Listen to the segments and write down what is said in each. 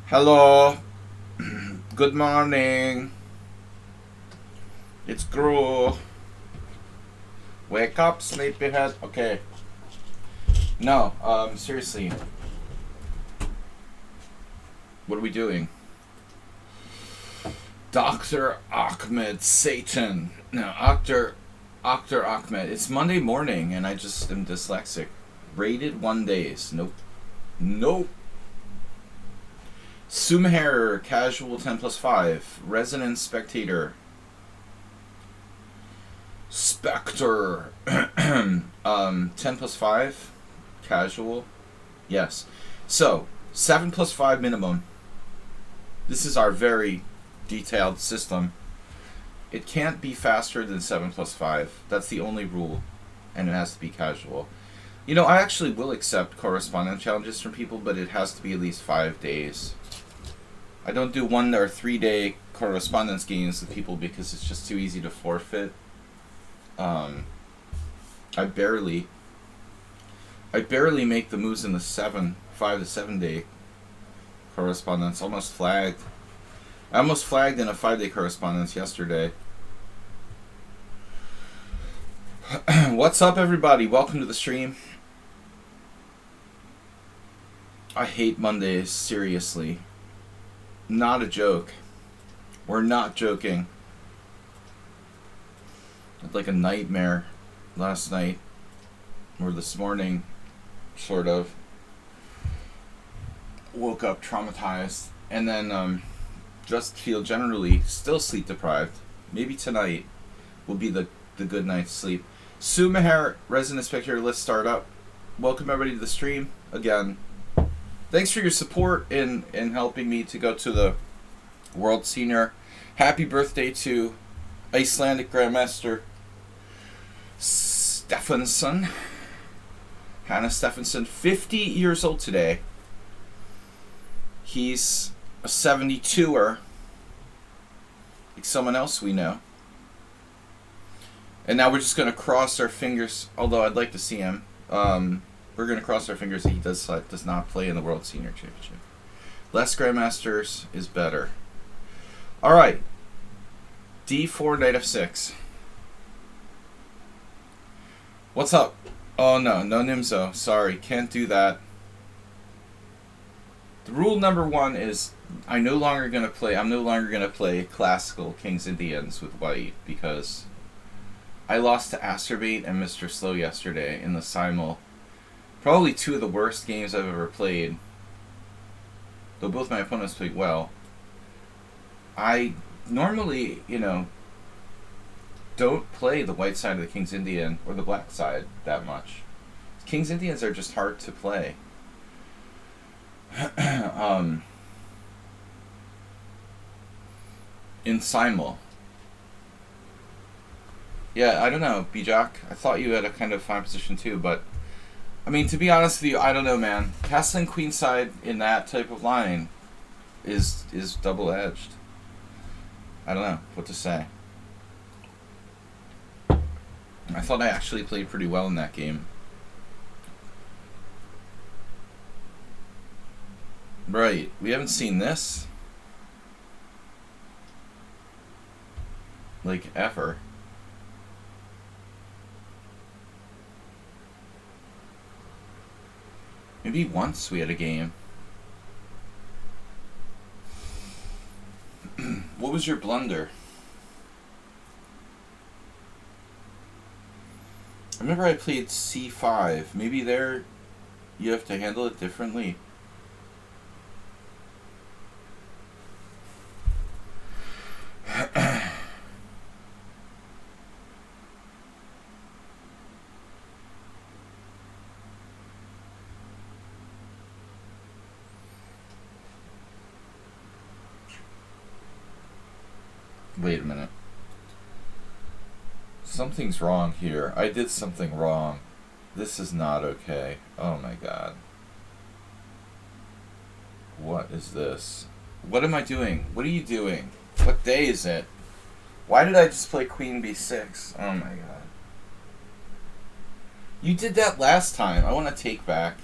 Hello. Good morning. It's Gru. Wake up, sleepyhead. Okay. No, seriously. What are we doing? Dr. Ahmed Satan. No, Dr. Ahmed. It's Monday morning and I just am dyslexic. Rated 1 days. Nope. Nope. Sumher, casual 10 plus 5. Resident spectator. Spectre. 10 plus 5. Casual. Yes. So, 7 plus 5 minimum. This is our very detailed system. It can't be faster than 7 plus 5. That's the only rule. And it has to be casual. You know, I actually will accept correspondence challenges from people, but it has to be at least 5 days. I don't do 1 or 3 day correspondence games with people because it's just too easy to forfeit. I barely make the moves in the 5 to 7 day correspondence. Almost flagged. I almost flagged in a 5 day correspondence yesterday. What's up, everybody? Welcome to the stream. I hate Mondays, seriously. Not a joke. We're not joking. I had like a nightmare last night, or this morning, sort of. Woke up traumatized, and then just feel generally still sleep deprived. Maybe tonight will be the good night's sleep. Sue Meher, resident spectator, let's start up. Welcome everybody to the stream again. Thanks for your support in helping me to go to the World Senior. Happy birthday to Icelandic Grandmaster Stephenson. Hannah Stephenson, 50 years old today. He's a 72er, like someone else we know. And now we're just going to cross our fingers, although I'd like to see him. We're going to cross our fingers that he does not play in the World Senior Championship. Less Grandmasters is better. All right. D4, Knight F6. What's up? Oh, no Nimzo. Sorry, can't do that. The rule number 1 is I'm no longer going to play classical King's Indians with white because I lost to Asterbait and Mr. Slow yesterday in the Simul. Probably 2 of the worst games I've ever played. Though both my opponents played well. I normally, don't play the white side of the King's Indian or the black side that much. King's Indians are just hard to play. In Simul. Yeah, I don't know, Bijak. I thought you had a kind of fine position too, but I mean, to be honest with you, I don't know, man. Castling queenside in that type of line is double-edged. I don't know what to say. I thought I actually played pretty well in that game. Right, we haven't seen this. Like, ever. Maybe once we had a game. What was your blunder? I remember I played C5. Maybe there you have to handle it differently. Wait a minute. Something's wrong here. I did something wrong. This is not okay. Oh my god. What is this? What am I doing? What are you doing? What day is it? Why did I just play Queen B6? Oh my god. You did that last time. I want to take back.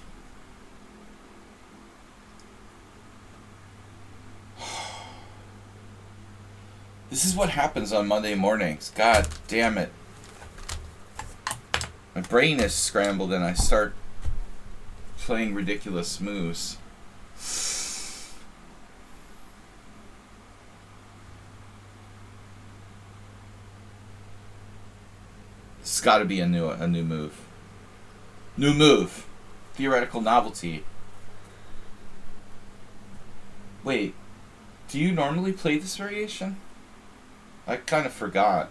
This is what happens on Monday mornings. God damn it. My brain is scrambled and I start playing ridiculous moves. It's got to be a new move. New move. Theoretical novelty. Wait, do you normally play this variation? I kind of forgot.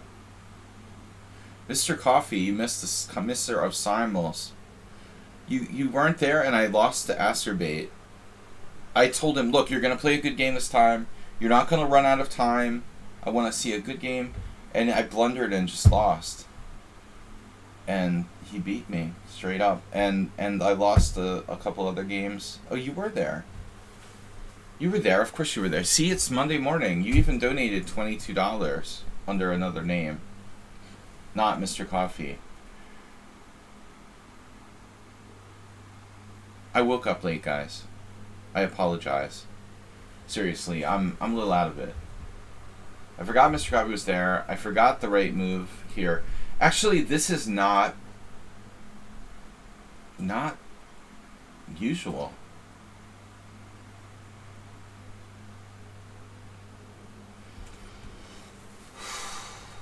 Mr. Coffee, you missed the Mr. of Simals. You weren't there and I lost to Acerbate. I told him, look, you're going to play a good game this time. You're not going to run out of time. I want to see a good game. And I blundered and just lost. And he beat me, straight up. And I lost a couple other games. Oh, you were there. You were there. Of course you were there. See, it's Monday morning. You even donated $22 under another name. Not Mr. Coffee. I woke up late, guys. I apologize. Seriously, I'm a little out of it. I forgot Mr. Coffee was there. I forgot the right move here. Actually, this is not usual.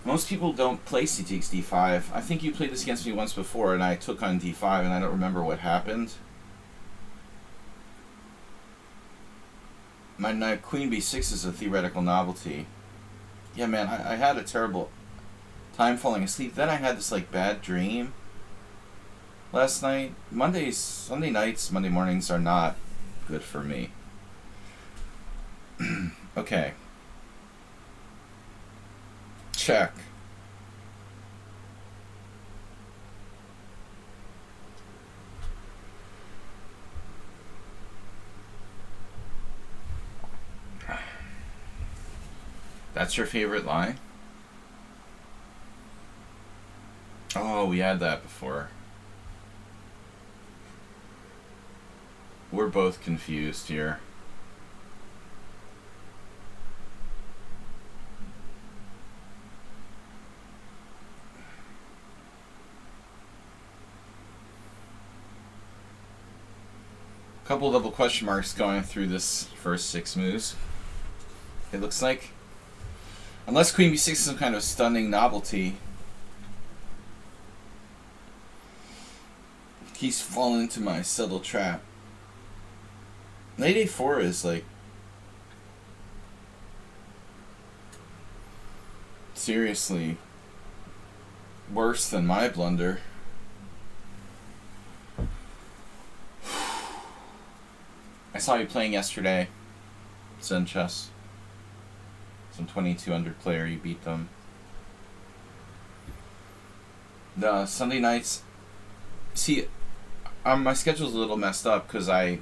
Most people don't play CTX D5. I think you played this against me once before, and I took on D5, and I don't remember what happened. My knight Queen B6 is a theoretical novelty. Yeah, man, I had a terrible time falling asleep. Then I had this like bad dream last night. Sunday nights, Monday mornings are not good for me. Okay. Check. That's your favorite line? Oh, we had that before. We're both confused here. Couple double question marks going through this first 6 moves. It looks like. Unless Queen B6 is some kind of stunning novelty. He's fallen into my subtle trap. Knight A4 is like seriously worse than my blunder. I saw you playing yesterday, Zen Chess. Some 2200 player, you beat them. The Sunday nights, see, my schedule's a little messed up because I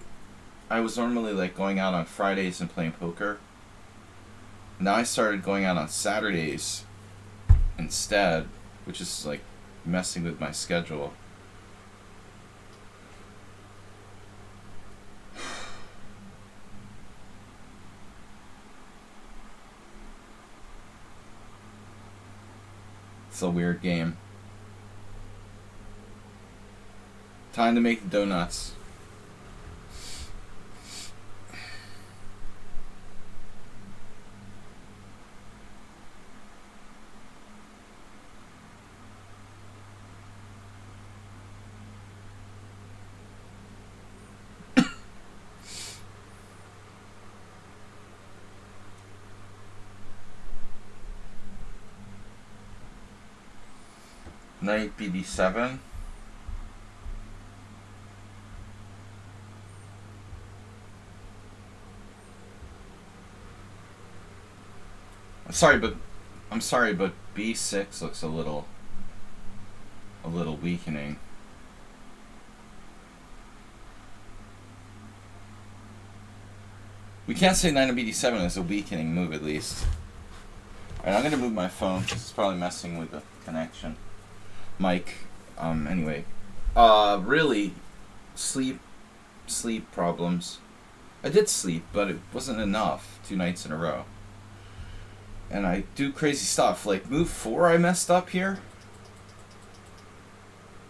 was normally like going out on Fridays and playing poker. Now I started going out on Saturdays instead, which is like messing with my schedule. It's a weird game. Time to make the donuts. Knight BD7. I'm sorry, but B6 looks a little weakening. We can't say Knight of BD7 is a weakening move, at least. Alright, I'm gonna move my phone because it's probably messing with the connection. Mike, anyway. Really, sleep problems. I did sleep, but it wasn't enough 2 nights in a row. and I do crazy stuff. Like move 4 I messed up here.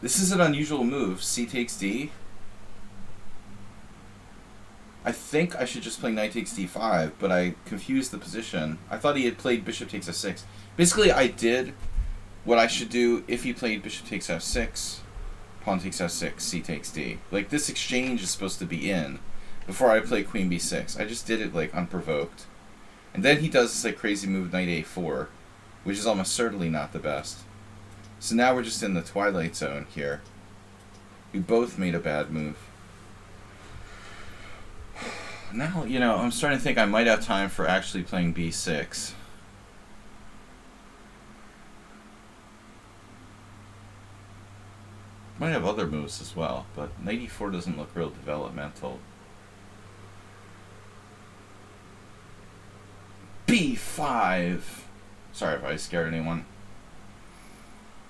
This is an unusual move. C takes D. I think I should just play knight takes d5, but I confused the position. I thought he had played bishop takes f6. Basically, I did what I should do if he played bishop takes f6, pawn takes f6, c takes d. Like, this exchange is supposed to be in before I play queen b6. I just did it, like, unprovoked. And then he does this, like, crazy move knight a4, which is almost certainly not the best. So now we're just in the twilight zone here. We both made a bad move. Now, you know, I'm starting to think I might have time for actually playing b6. Might have other moves as well, but knight e4 doesn't look real developmental. b5! Sorry if I scared anyone.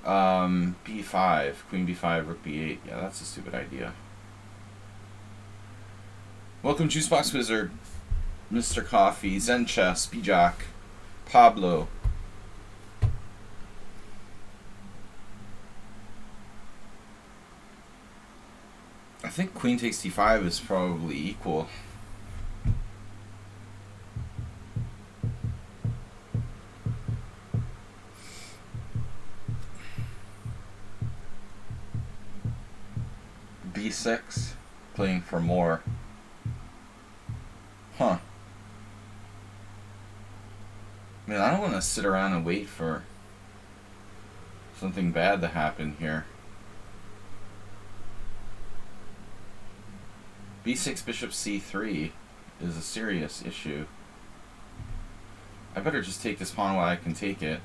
b5, queen b5, rook b8. Yeah, that's a stupid idea. Welcome, Juicebox Wizard, Mr. Coffee, Zen Chess, Bijak, Pablo. I think queen takes d5 is probably equal. b6, playing for more. Huh. Man, I don't want to sit around and wait for something bad to happen here. b6 bishop c3 is a serious issue. I better just take this pawn while I can take it.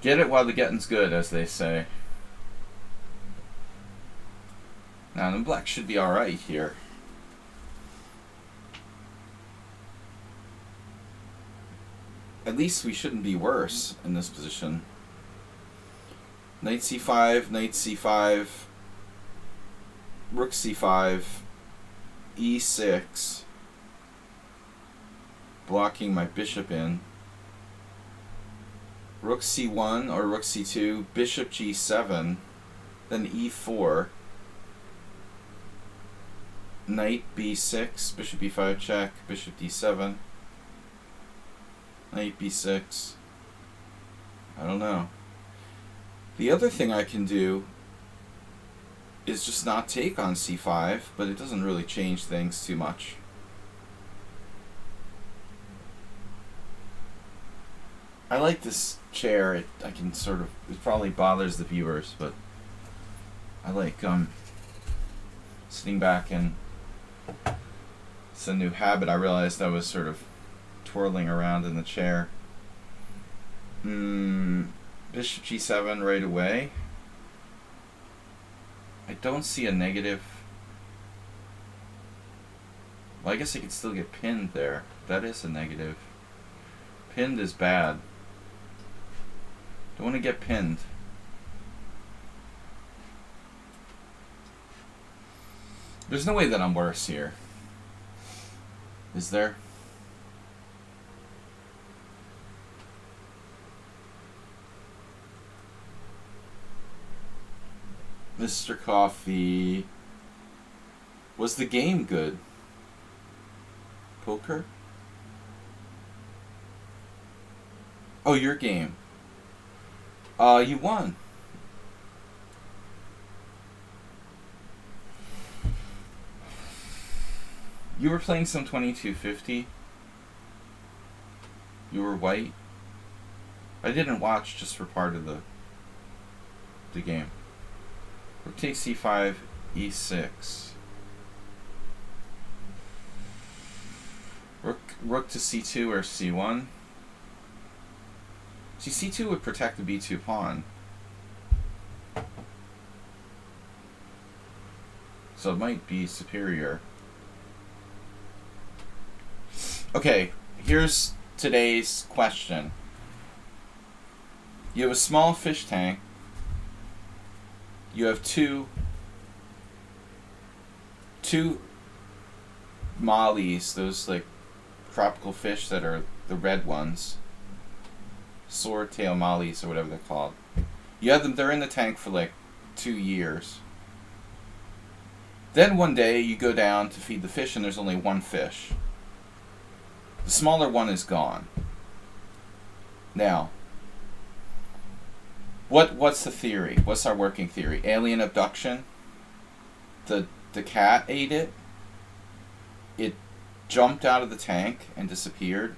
Get it while the getting's good, as they say. Now, the black should be alright here. At least we shouldn't be worse in this position. Knight c5, knight c5, rook c5, e6, blocking my bishop in. Rook c1 or rook c2, bishop g7, then e4, knight b6, bishop b5 check, bishop d7, knight b6. I don't know. The other thing I can do is just not take on c5, but it doesn't really change things too much. I like this chair. I can sort of, it probably bothers the viewers, but I like sitting back, and it's a new habit. I realized I was sort of twirling around in the chair. Bishop g7 right away. I don't see a negative. Well, I guess I could still get pinned there. That is a negative. Pinned is bad. Don't want to get pinned. There's no way that I'm worse here. Is there? Mr. Coffee. Was the game good? Poker? Oh, your game. You won. You were playing some 2250. You were white. I didn't watch just for part of the game. Rook takes c5, e6. Rook to c2 or c1. See, c2 would protect the b2 pawn. So it might be superior. Okay, here's today's question. You have a small fish tank. You have two mollies, those like tropical fish that are the red ones, swordtail mollies or whatever they're called. You have them. They're in the tank for like 2 years. Then one day you go down to feed the fish and there's only one fish. The smaller one is gone. Now, what's the theory? What's our working theory? Alien abduction? The cat ate it? It jumped out of the tank and disappeared?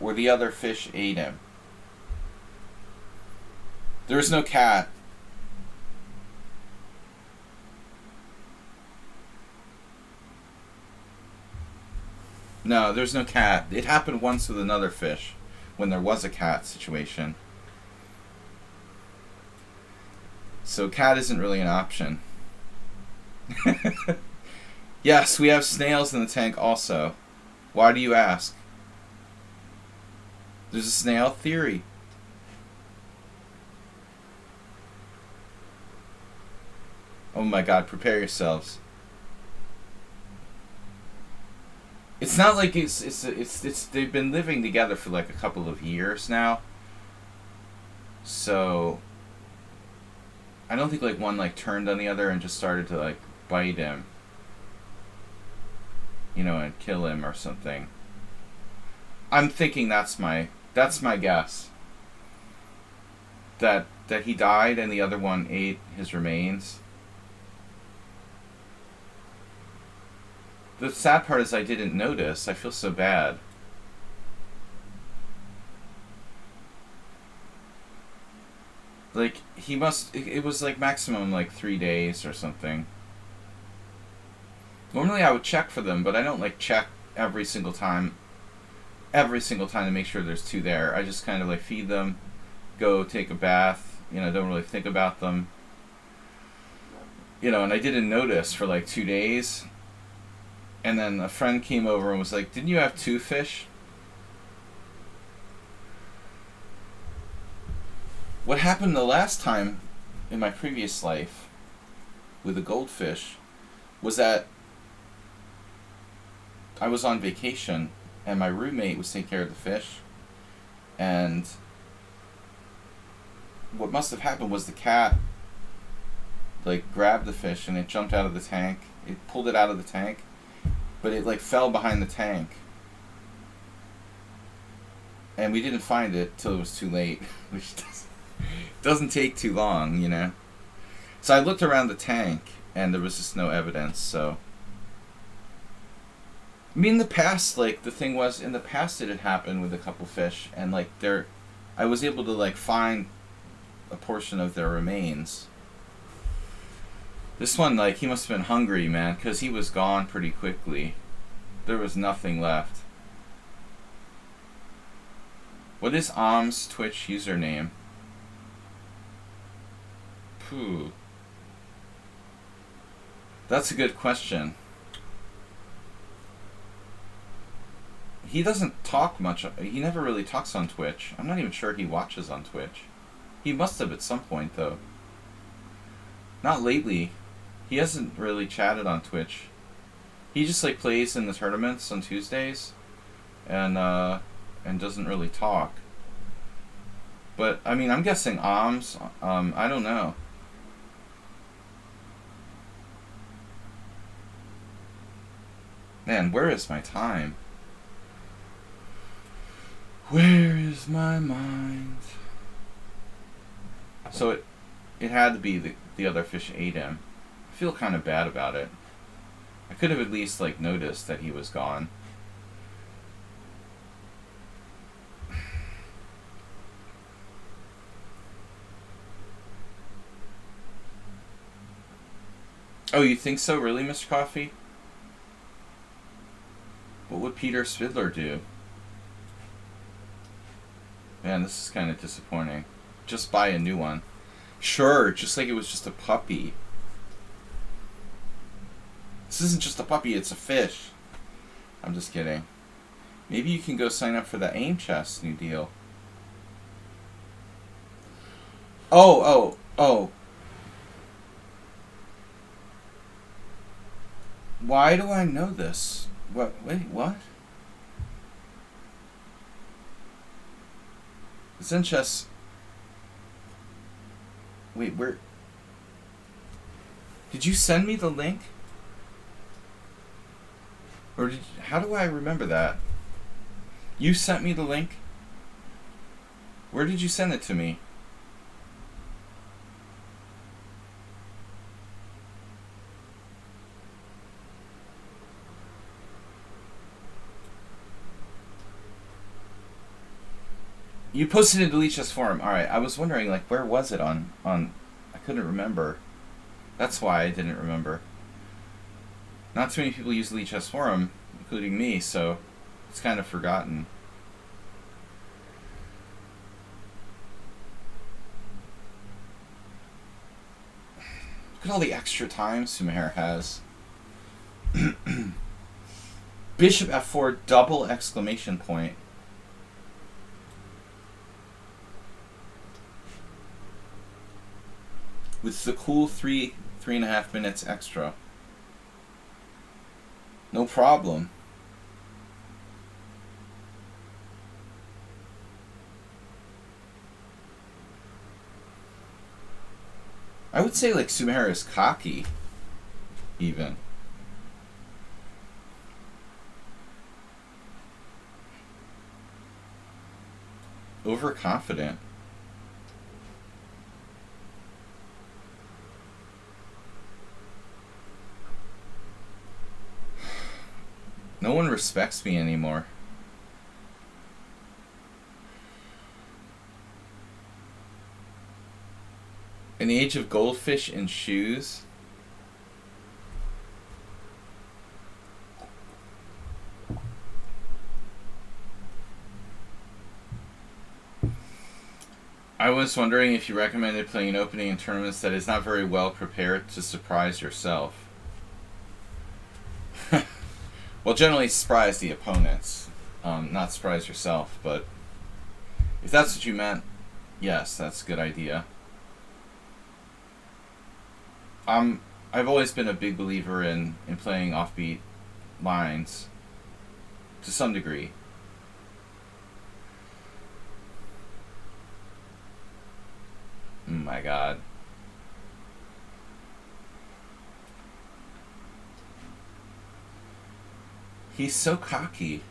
Or the other fish ate him? There is no cat. No, there's no cat. It happened once with another fish, when there was a cat situation. So cat isn't really an option. Yes, we have snails in the tank also. Why do you ask? There's a snail theory. Oh my god, prepare yourselves. It's not like it's they've been living together for like a couple of years now. So I don't think like one like turned on the other and just started to like bite him. You know, and kill him or something. I'm thinking that's my guess. That he died and the other one ate his remains. The sad part is I didn't notice. I feel so bad. Like, he must... It was like maximum like 3 days or something. Normally I would check for them, but I don't like check every single time to make sure there's 2 there. I just kind of like feed them, go take a bath, you know, don't really think about them. You know, and I didn't notice for like 2 days. And then a friend came over and was like, "Didn't you have 2 fish?" What happened the last time in my previous life with a goldfish was that I was on vacation and my roommate was taking care of the fish, and what must have happened was the cat like grabbed the fish and it jumped out of the tank. It pulled it out of the tank, but it like fell behind the tank. And we didn't find it till it was too late, which doesn't take too long, you know. So I looked around the tank and there was just no evidence, so I mean, in the past, like, the thing was, in the past it had happened with a couple fish, and like I was able to like find a portion of their remains. This one, like, he must have been hungry, man, because he was gone pretty quickly. There was nothing left. What is Om's Twitch username? Phew. That's a good question. He doesn't talk much. He never really talks on Twitch. I'm not even sure he watches on Twitch. He must have at some point, though. Not lately. He hasn't really chatted on Twitch. He just like plays in the tournaments on Tuesdays, and doesn't really talk. But I mean, I'm guessing Oms. I don't know. Man, where is my time? Where is my mind? So it had to be the other fish ate him. I feel kind of bad about it. I could have at least like noticed that he was gone. Oh, you think so, really, Mr. Coffee? What would Peter Spidler do? Man, this is kind of disappointing. Just buy a new one. Sure, just like it was just a puppy. This isn't just a puppy, it's a fish. I'm just kidding. Maybe you can go sign up for the AIM Chest new deal. Oh. Why do I know this? What? Wait, what? Zen chess. Wait, where? Did you send me the link? Or did? How do I remember that? You sent me the link? Where did you send it to me? You posted it in the Leechess forum. Alright, I was wondering, like, where was it on... I couldn't remember. That's why I didn't remember. Not too many people use the Leechess forum, including me, so it's kind of forgotten. Look at all the extra time Sumair has. Bishop f4, double exclamation point. With the cool 3.5 minutes extra. No problem. I would say like Sumair is cocky, even. Overconfident. No one respects me anymore. An age of goldfish and shoes. I was wondering if you recommended playing an opening in tournaments that is not very well prepared to surprise yourself. Well, generally surprise the opponents, not surprise yourself, but if that's what you meant, yes, that's a good idea. I've always been a big believer in playing offbeat lines, to some degree. Oh my god. He's so cocky.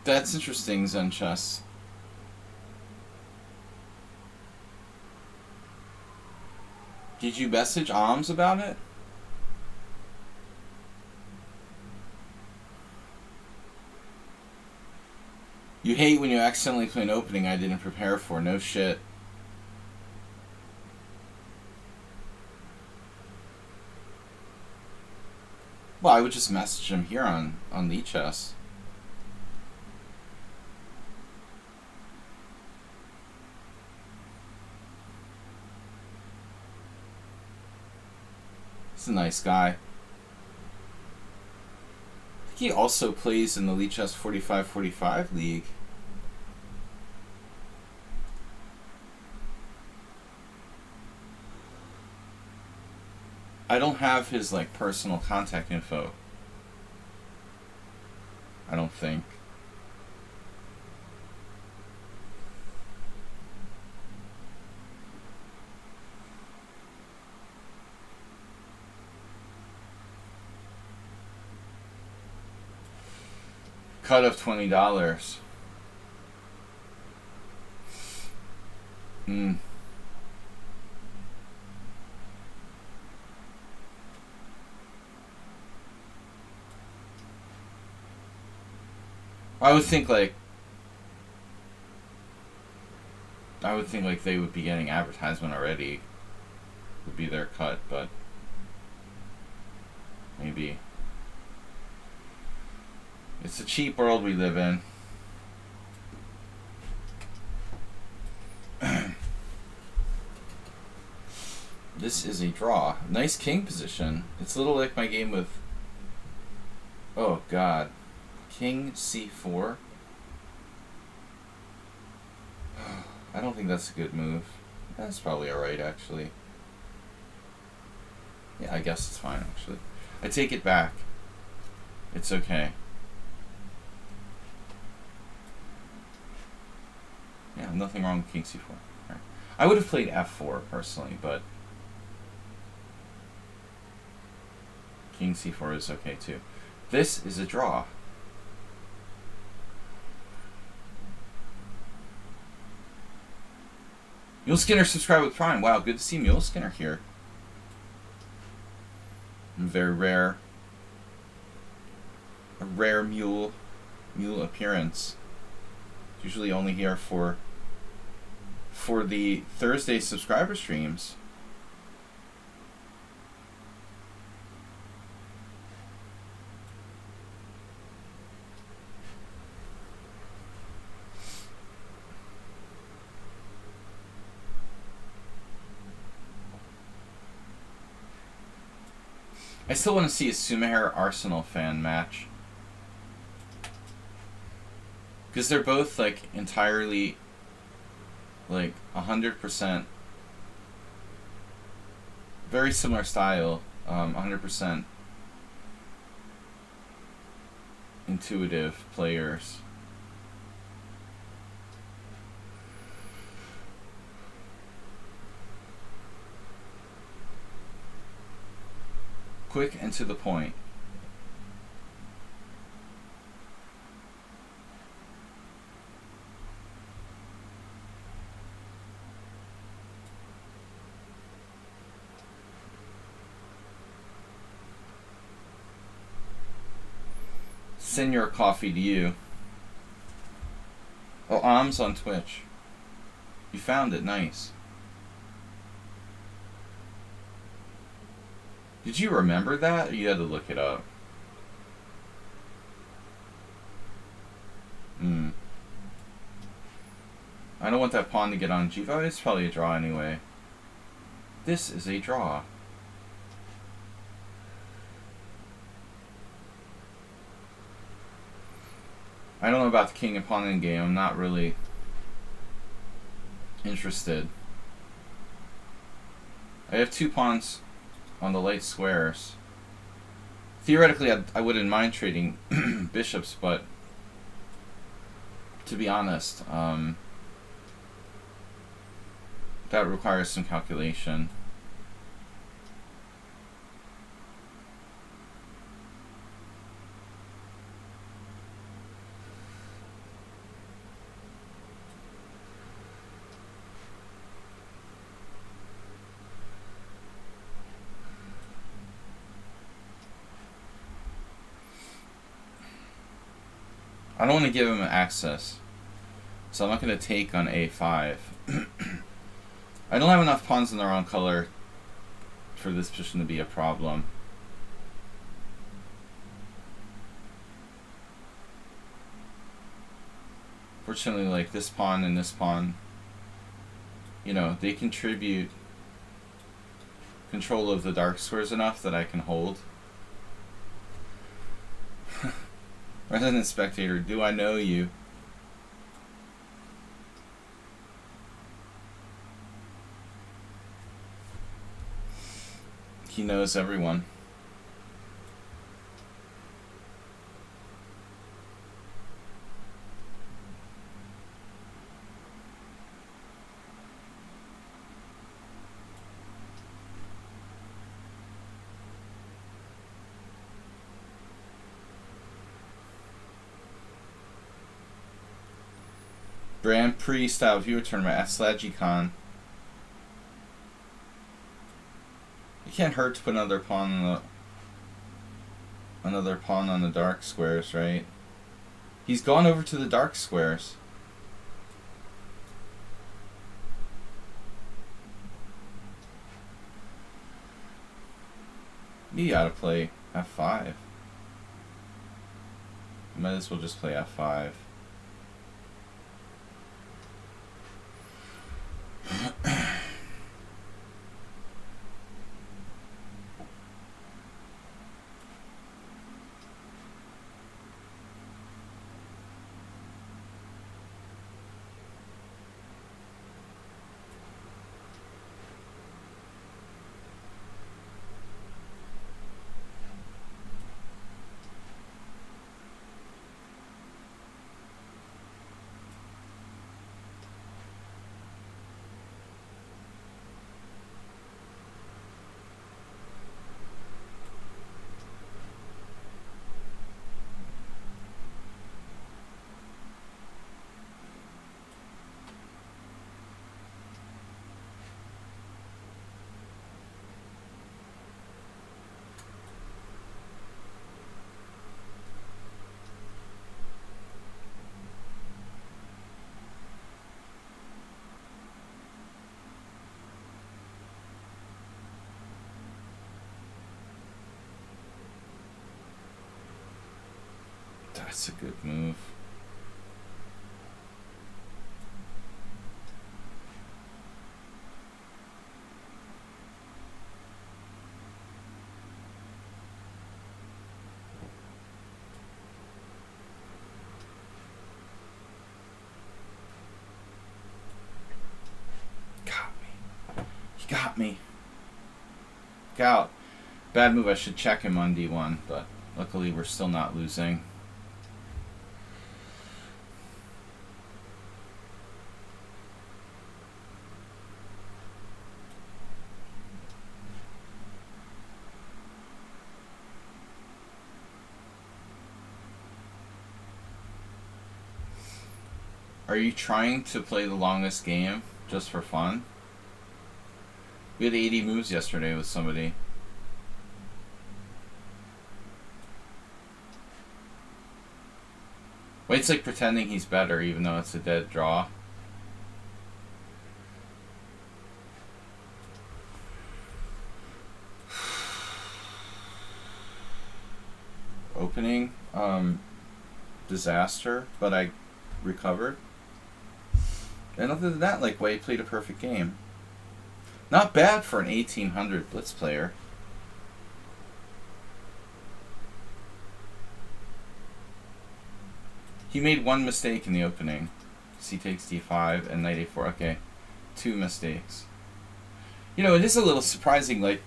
That's interesting, Zen Chess. Did you message Alms about it? You hate when you accidentally play an opening I didn't prepare for. No shit. Well, I would just message him here on Lichess. He's a nice guy. I think he also plays in the Lichess 45-45 league. I don't have his like personal contact info. I don't think. Cut of $20. I would think like they would be getting advertisement already. Would be their cut, but maybe. It's a cheap world we live in. This is a draw. Nice king position. It's a little like my game with... Oh, God. King c4. I don't think that's a good move. That's probably alright, actually. Yeah, I guess it's fine, actually. I take it back. It's okay. Yeah, nothing wrong with king c4. Right. I would have played f4, personally, but... King c4 is okay, too. This is a draw. Mule Skinner subscribed with Prime. Wow, good to see Mule Skinner here. Very rare. A rare mule appearance. Usually only here for the Thursday subscriber streams. I still want to see a Sumaher Arsenal fan match. Because they're both, like, entirely, like, 100% very similar style, 100% intuitive players. Quick and to the point. Send your coffee to you. Oh, Om's on Twitch. You found it, nice. Did you remember that, or you had to look it up? I don't want that pawn to get on g5. It's probably a draw anyway. This is a draw. I don't know about the king and pawn in game. I'm not really interested. I have two pawns on the light squares. Theoretically, I wouldn't mind trading bishops, but to be honest, that requires some calculation. I don't want to give him access, so I'm not going to take on a5. I don't have enough pawns in the wrong color for this position to be a problem. Fortunately, like this pawn and this pawn, you know, they contribute control of the dark squares enough that I can hold. Resident spectator, do I know you? He knows everyone. Grand Prix style viewer tournament at SladgyCon. It can't hurt to put another pawn on the dark squares, right? He's gone over to the dark squares. You gotta play f5. Might as well just play f5. That's a good move. Got me. Out. Bad move. I should check him on D1, but luckily we're still not losing. Are you trying to play the longest game just for fun? We had 80 moves yesterday with somebody. Wait's like pretending he's better even though it's a dead draw. Opening, disaster, but I recovered. And other than that, like, Wade played a perfect game. Not bad for an 1800 Blitz player. He made one mistake in the opening. C takes D5 and knight A4. Okay, 2 mistakes. You know, it is a little surprising, like,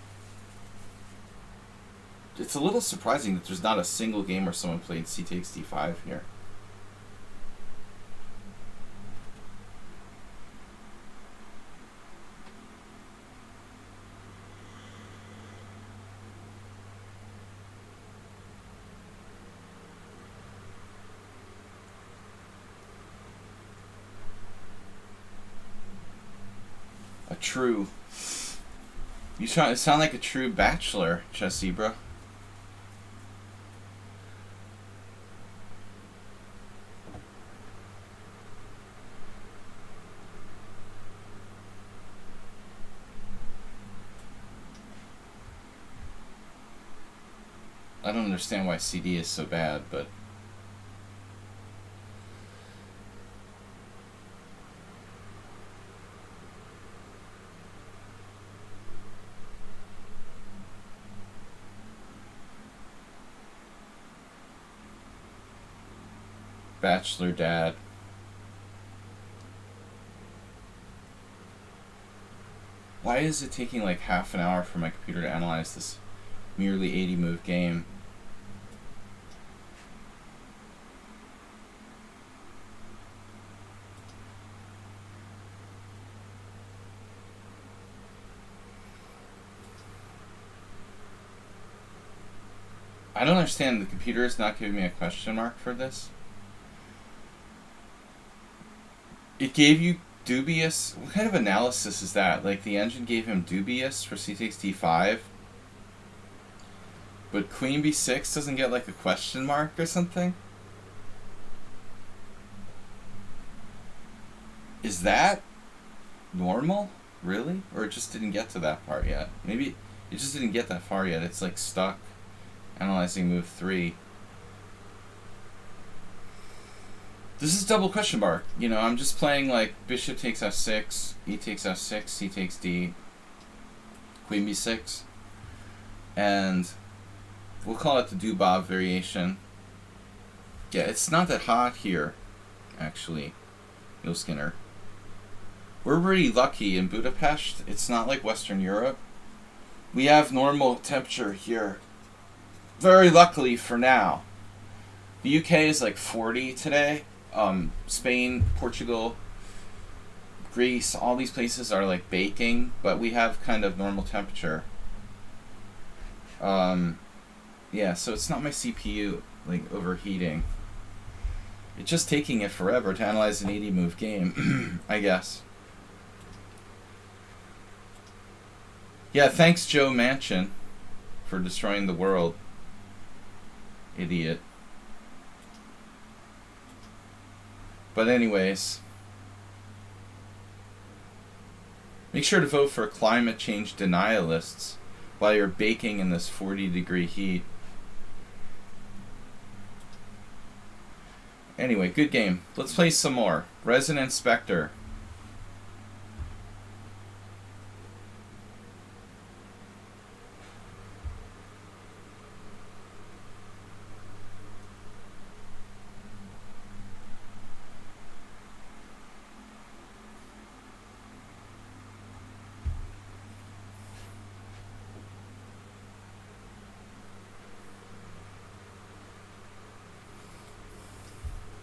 it's a little surprising that there's not a single game where someone played C takes D5 here. True. You sound like a true bachelor, Chess Zebra. I don't understand why CD is so bad, but bachelor dad. Why is it taking like half an hour for my computer to analyze this merely 80 move game? I don't understand. The computer is not giving me a question mark for this. It gave you dubious. What kind of analysis is that? Like, the engine gave him dubious for C takes D5, but Queen B6 doesn't get like a question mark or something? Is that normal? Really? Or it just didn't get to that part yet? Maybe it just didn't get that far yet. It's like stuck analyzing move 3. This is double question mark. You know, I'm just playing like bishop takes f6, e takes f6, c takes d, queen b6, and we'll call it the Dubov variation. Yeah, it's not that hot here, actually, Yo Skinner. We're really lucky in Budapest. It's not like Western Europe. We have normal temperature here. Very luckily for now. The UK is like 40 today. Spain, Portugal, Greece, all these places are like baking, but we have kind of normal temperature. Yeah, so it's not my CPU like overheating. It's just taking it forever to analyze an 80 move game, I guess. Yeah, thanks Joe Manchin for destroying the world. Idiot. But anyways, make sure to vote for climate change denialists while you're baking in this 40-degree heat. Anyway, good game. Let's play some more. Resonant Spectre.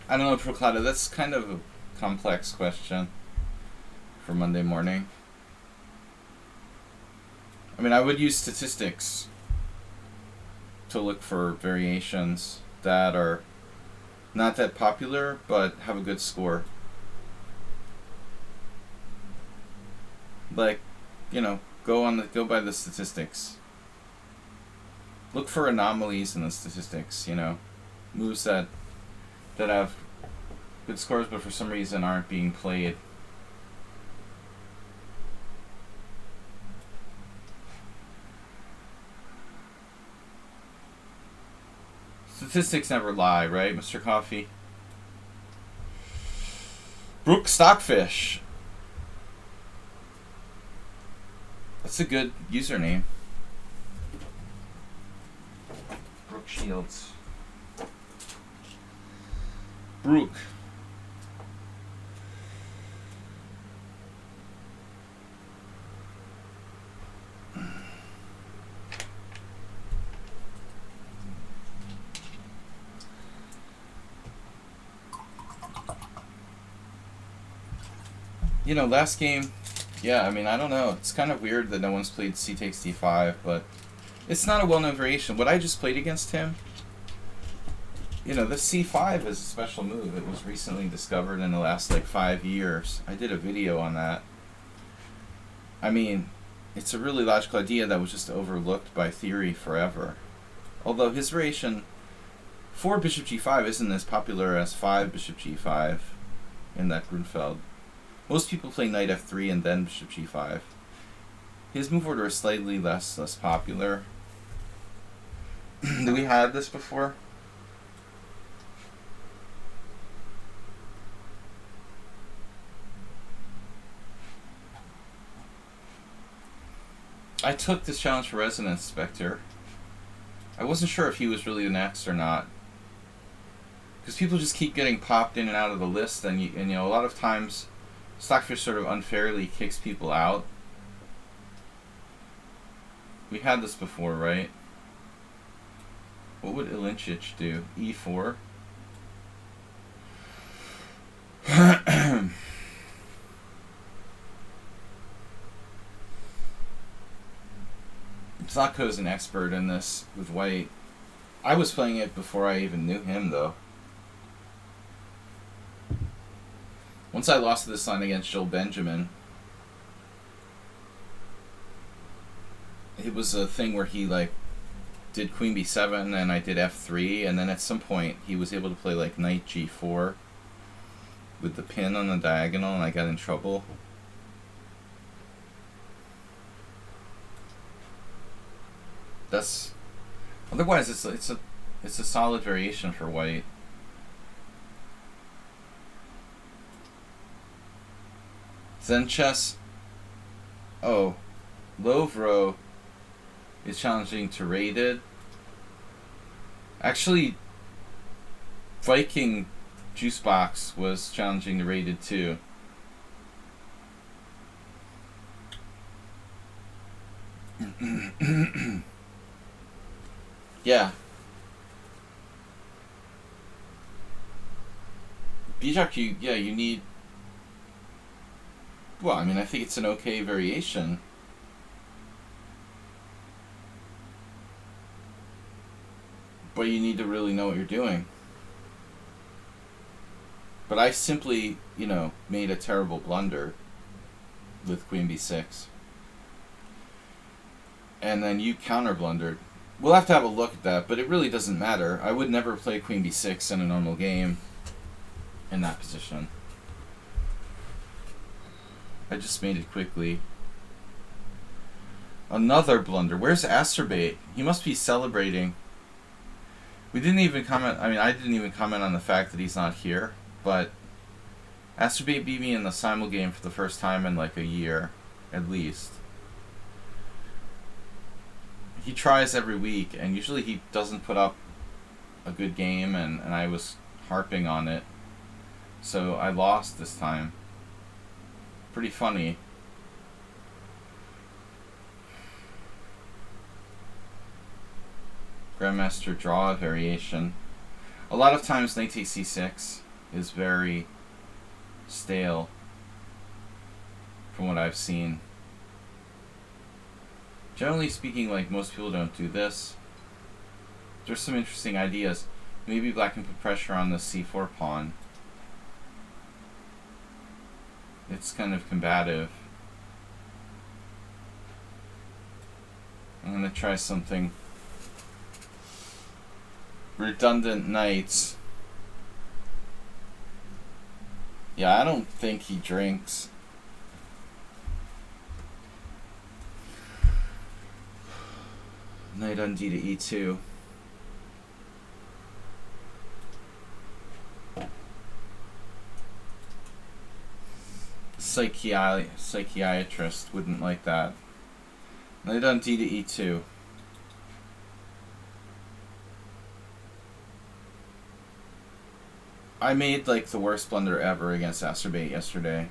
I don't know, Proclada, that's kind of a complex question for Monday morning. I mean, I would use statistics to look for variations that are not that popular but have a good score. Like, you know, go by the statistics. Look for anomalies in the statistics, you know. Moves that have good scores but for some reason aren't being played. Statistics never lie, right, Mr. Coffee? Brook Stockfish. That's a good username. Brooke Shields. Brook. You know, last game, yeah, I mean, I don't know. It's kind of weird that no one's played c takes d5, but it's not a well-known variation. What I just played against him, you know, the c5 is a special move. It was recently discovered in the last, like, 5 years. I did a video on that. I mean, it's a really logical idea that was just overlooked by theory forever. Although his variation 4 bishop g5 isn't as popular as 5 bishop g5 in that Grunfeld. Most people play knight f3 and then bishop g5. His move order is slightly less popular. Do we have this before? I took this challenge for Resonant Spectre. I wasn't sure if he was really the next or not. Because people just keep getting popped in and out of the list, and you know, a lot of times Stockfish sort of unfairly kicks people out. We had this before, right? What would Ilincic do? E4? Zlatko's an expert in this with white. I was playing it before I even knew him, though. Once I lost this line against Joel Benjamin, it was a thing where he, like, did queen b7 and I did f3, and then at some point he was able to play, like, knight g4 with the pin on the diagonal, and I got in trouble. That's otherwise it's a solid variation for white. Zen Chess. Oh, Lovro is challenging to Rated. Actually, Viking Juicebox was challenging to Rated too. Yeah. Bijak, yeah, you need... Well, I mean, I think it's an okay variation. But you need to really know what you're doing. But I simply, made a terrible blunder with Queen B6. And then you counter blundered. We'll have to have a look at that, but it really doesn't matter. I would never play Queen B6 in a normal game in that position. I just made it quickly. Another blunder. Where's Asterbait? He must be celebrating. We didn't even comment... I mean, I didn't even comment on the fact that he's not here, but Asterbait beat me in the simul game for the first time in like a year, at least. He tries every week, and usually he doesn't put up a good game, and I was harping on it. So I lost this time. Pretty funny. Grandmaster draw variation. A lot of times knight takes c6 is very stale from what I've seen. Generally speaking, like, most people don't do this. There's some interesting ideas. Maybe black can put pressure on the c4 pawn. It's kind of combative. I'm going to try something. Redundant knights. Yeah, I don't think he drinks. Knight on d to e2. Psychiatrist wouldn't like that. Knight on d to e2. I made like the worst blunder ever against Asterbait yesterday.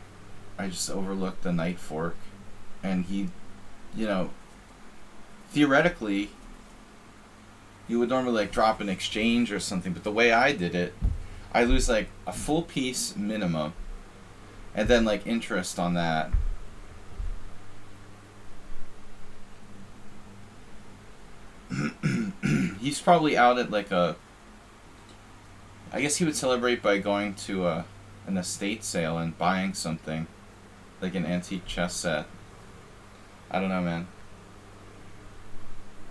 I just overlooked the knight fork, and he, theoretically, you would normally like drop an exchange or something, but the way I did it, I lose like a full piece minimum, and then like interest on that. He's probably out at like a... I guess he would celebrate by going to an estate sale and buying something, like an antique chess set. I don't know, man.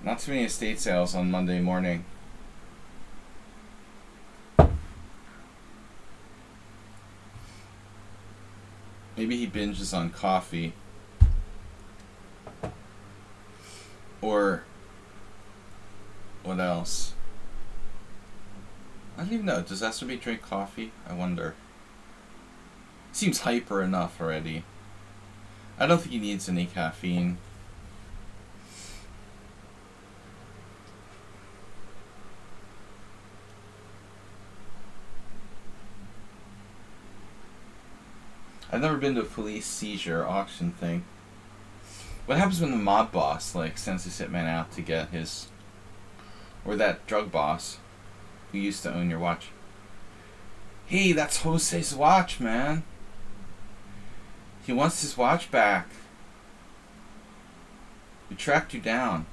Not too many estate sales on Monday morning. Maybe he binges on coffee. Or what else? I don't even know. Does Asterbait drink coffee? I wonder. Seems hyper enough already. I don't think he needs any caffeine. I've never been to a police seizure auction thing. What happens when the mob boss like sends his hitman out to get his... Or that drug boss who used to own your watch? Hey, that's Jose's watch, man. He wants his watch back. We tracked you down.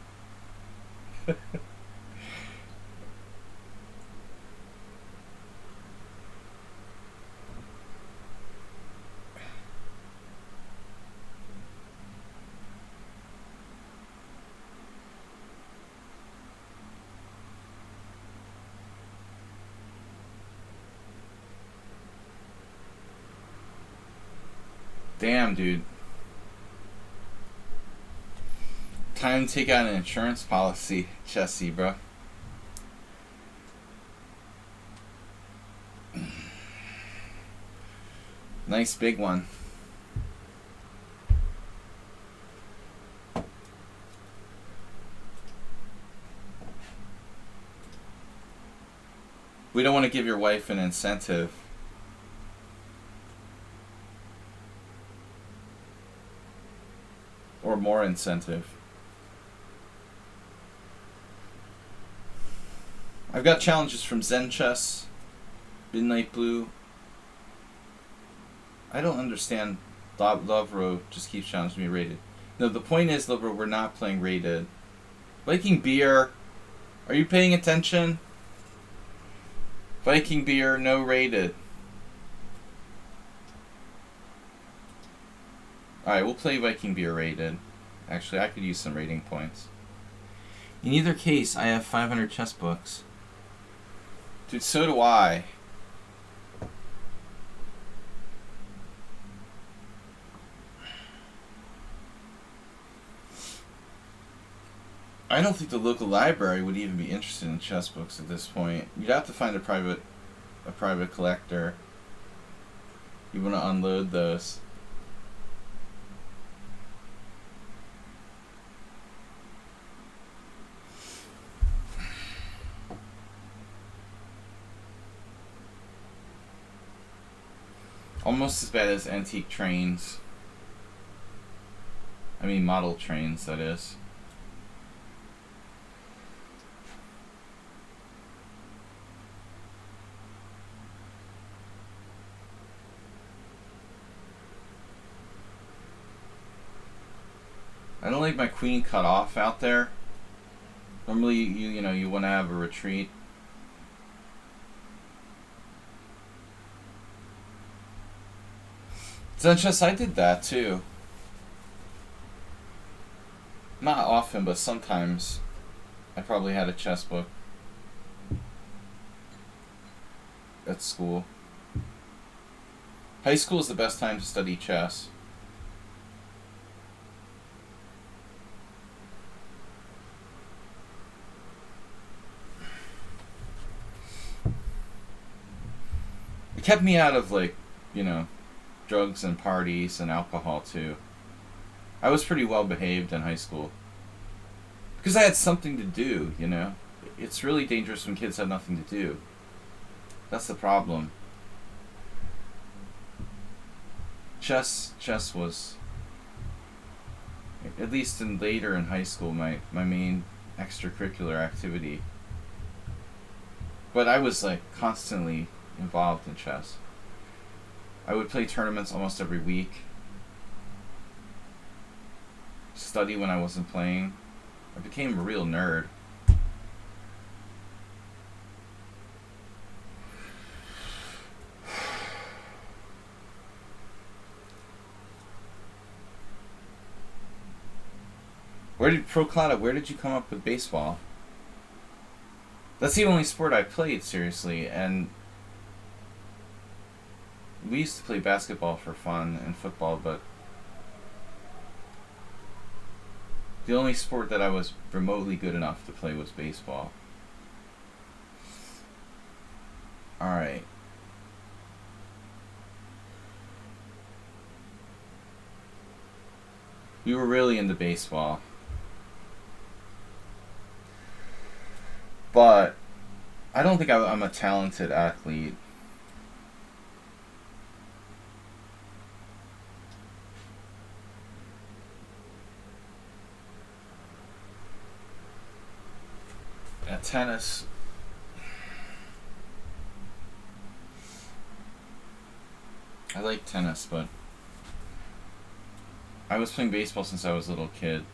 Damn, dude. Time to take out an insurance policy, Chessy, bro. Nice big one. We don't want to give your wife an incentive. Or more incentive. I've got challenges from Zen Chess, Midnight Blue. I don't understand. Lovro just keeps challenging me rated. No, the point is, Lovro, we're not playing rated. Viking Beer, are you paying attention? Viking Beer, no rated. Alright, we'll play Viking Beer rated. Actually, I could use some rating points. In either case, I have 500 chess books. Dude, so do I. I don't think the local library would even be interested in chess books at this point. You'd have to find a private collector. You want to unload those. Almost as bad as antique trains. I mean model trains, that is. I don't like my queen cut off out there. Normally, you want to have a retreat. Zen Chess, I did that too. Not often, but sometimes. I probably had a chess book at school. High school is the best time to study chess. It kept me out of, drugs and parties and alcohol too. I was pretty well behaved in high school. Because I had something to do, It's really dangerous when kids have nothing to do. That's the problem. Chess was, at least later in high school, my main extracurricular activity. But I was constantly involved in chess. I would play tournaments almost every week. Study when I wasn't playing. I became a real nerd. Where did you come up with baseball? That's the only sport I played, seriously, and we used to play basketball for fun and football, but the only sport that I was remotely good enough to play was baseball. Alright. We were really into baseball. But I don't think I'm a talented athlete. At tennis, I like tennis, but I was playing baseball since I was a little kid.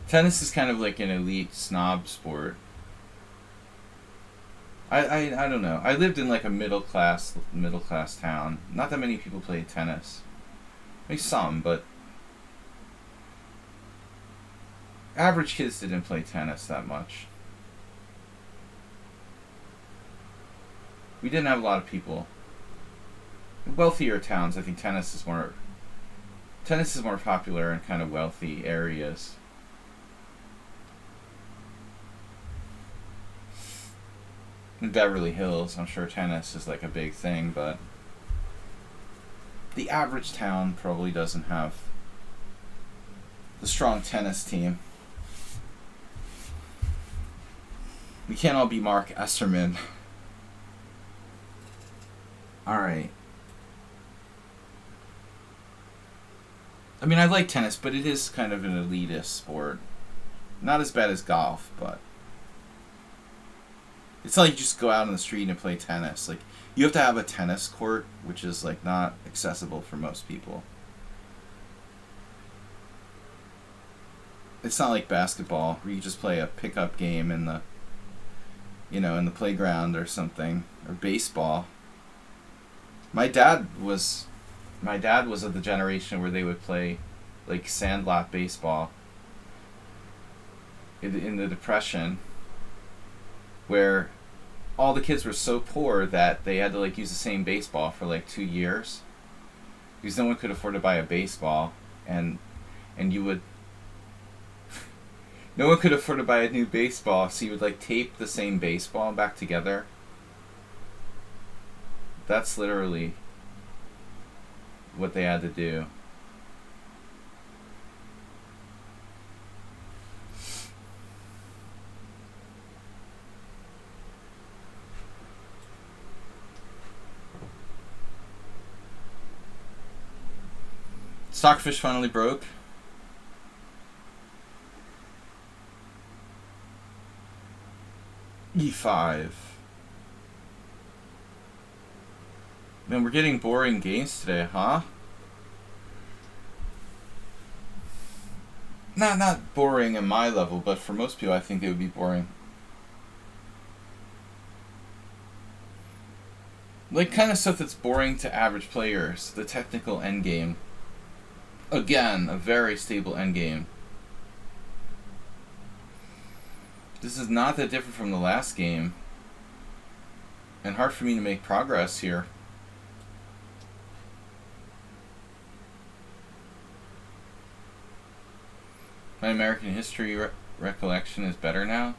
Tennis is kind of like an elite snob sport. I don't know. I lived in a middle class town. Not that many people played tennis. Maybe some, but average kids didn't play tennis that much. We didn't have a lot of people. In wealthier towns, I think tennis is more popular in kind of wealthy areas. In Beverly Hills, I'm sure tennis is like a big thing, but the average town probably doesn't have the strong tennis team. We can't all be Mark Esserman. Alright. I mean, I like tennis, but it is kind of an elitist sport. Not as bad as golf, but it's not like you just go out on the street and play tennis. Like, you have to have a tennis court, which is like not accessible for most people. It's not like basketball where you just play a pickup game in the, in the playground or something, or baseball. My dad was of the generation where they would play like sandlot baseball in the Depression, where all the kids were so poor that they had to like use the same baseball for like 2 years because no one could afford to buy a baseball, and you would no one could afford to buy a new baseball, so you would like tape the same baseball back together. That's literally what they had to do. Stockfish finally broke. E5. Man, we're getting boring games today, huh? Not boring in my level, but for most people I think it would be boring. Like, kind of stuff that's boring to average players. The technical endgame. Again, a very stable endgame. This is not that different from the last game. And hard for me to make progress here. My American history recollection is better now.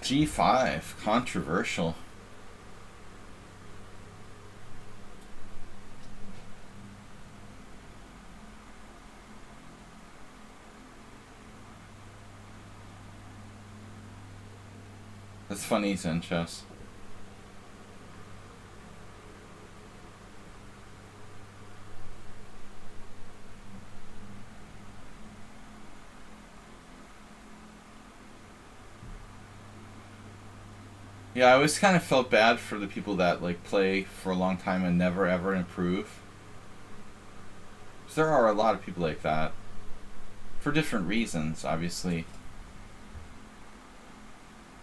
G5, controversial. That's funny, Zenchess. Yeah, I always kind of felt bad for the people that like play for a long time and never ever improve. 'Cause there are a lot of people like that. For different reasons, obviously.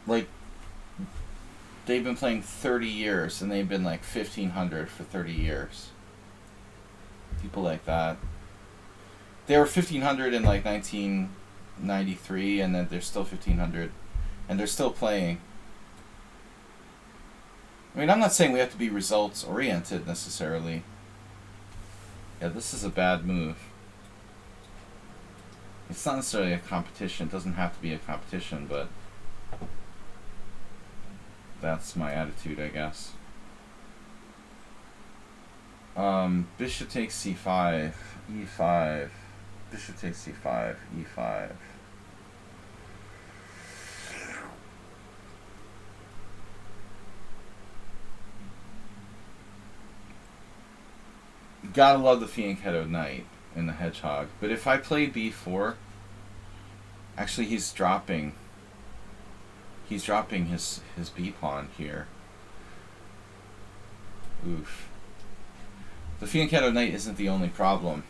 Like, they've been playing 30 years and they've been like 1500 for 30 years. People like that. They were 1500 in like 1993 and then they're still 1500 and they're still playing. I mean, I'm not saying we have to be results oriented necessarily. Yeah, this is a bad move. It's not necessarily a competition. It doesn't have to be a competition, but that's my attitude, I guess. Bishop takes c5, e5. Bishop takes c5, e5. Gotta love the Fianchetto Knight and the Hedgehog. But if I play b4, actually he's dropping his b-pawn here. Oof. The Fianchetto Knight isn't the only problem.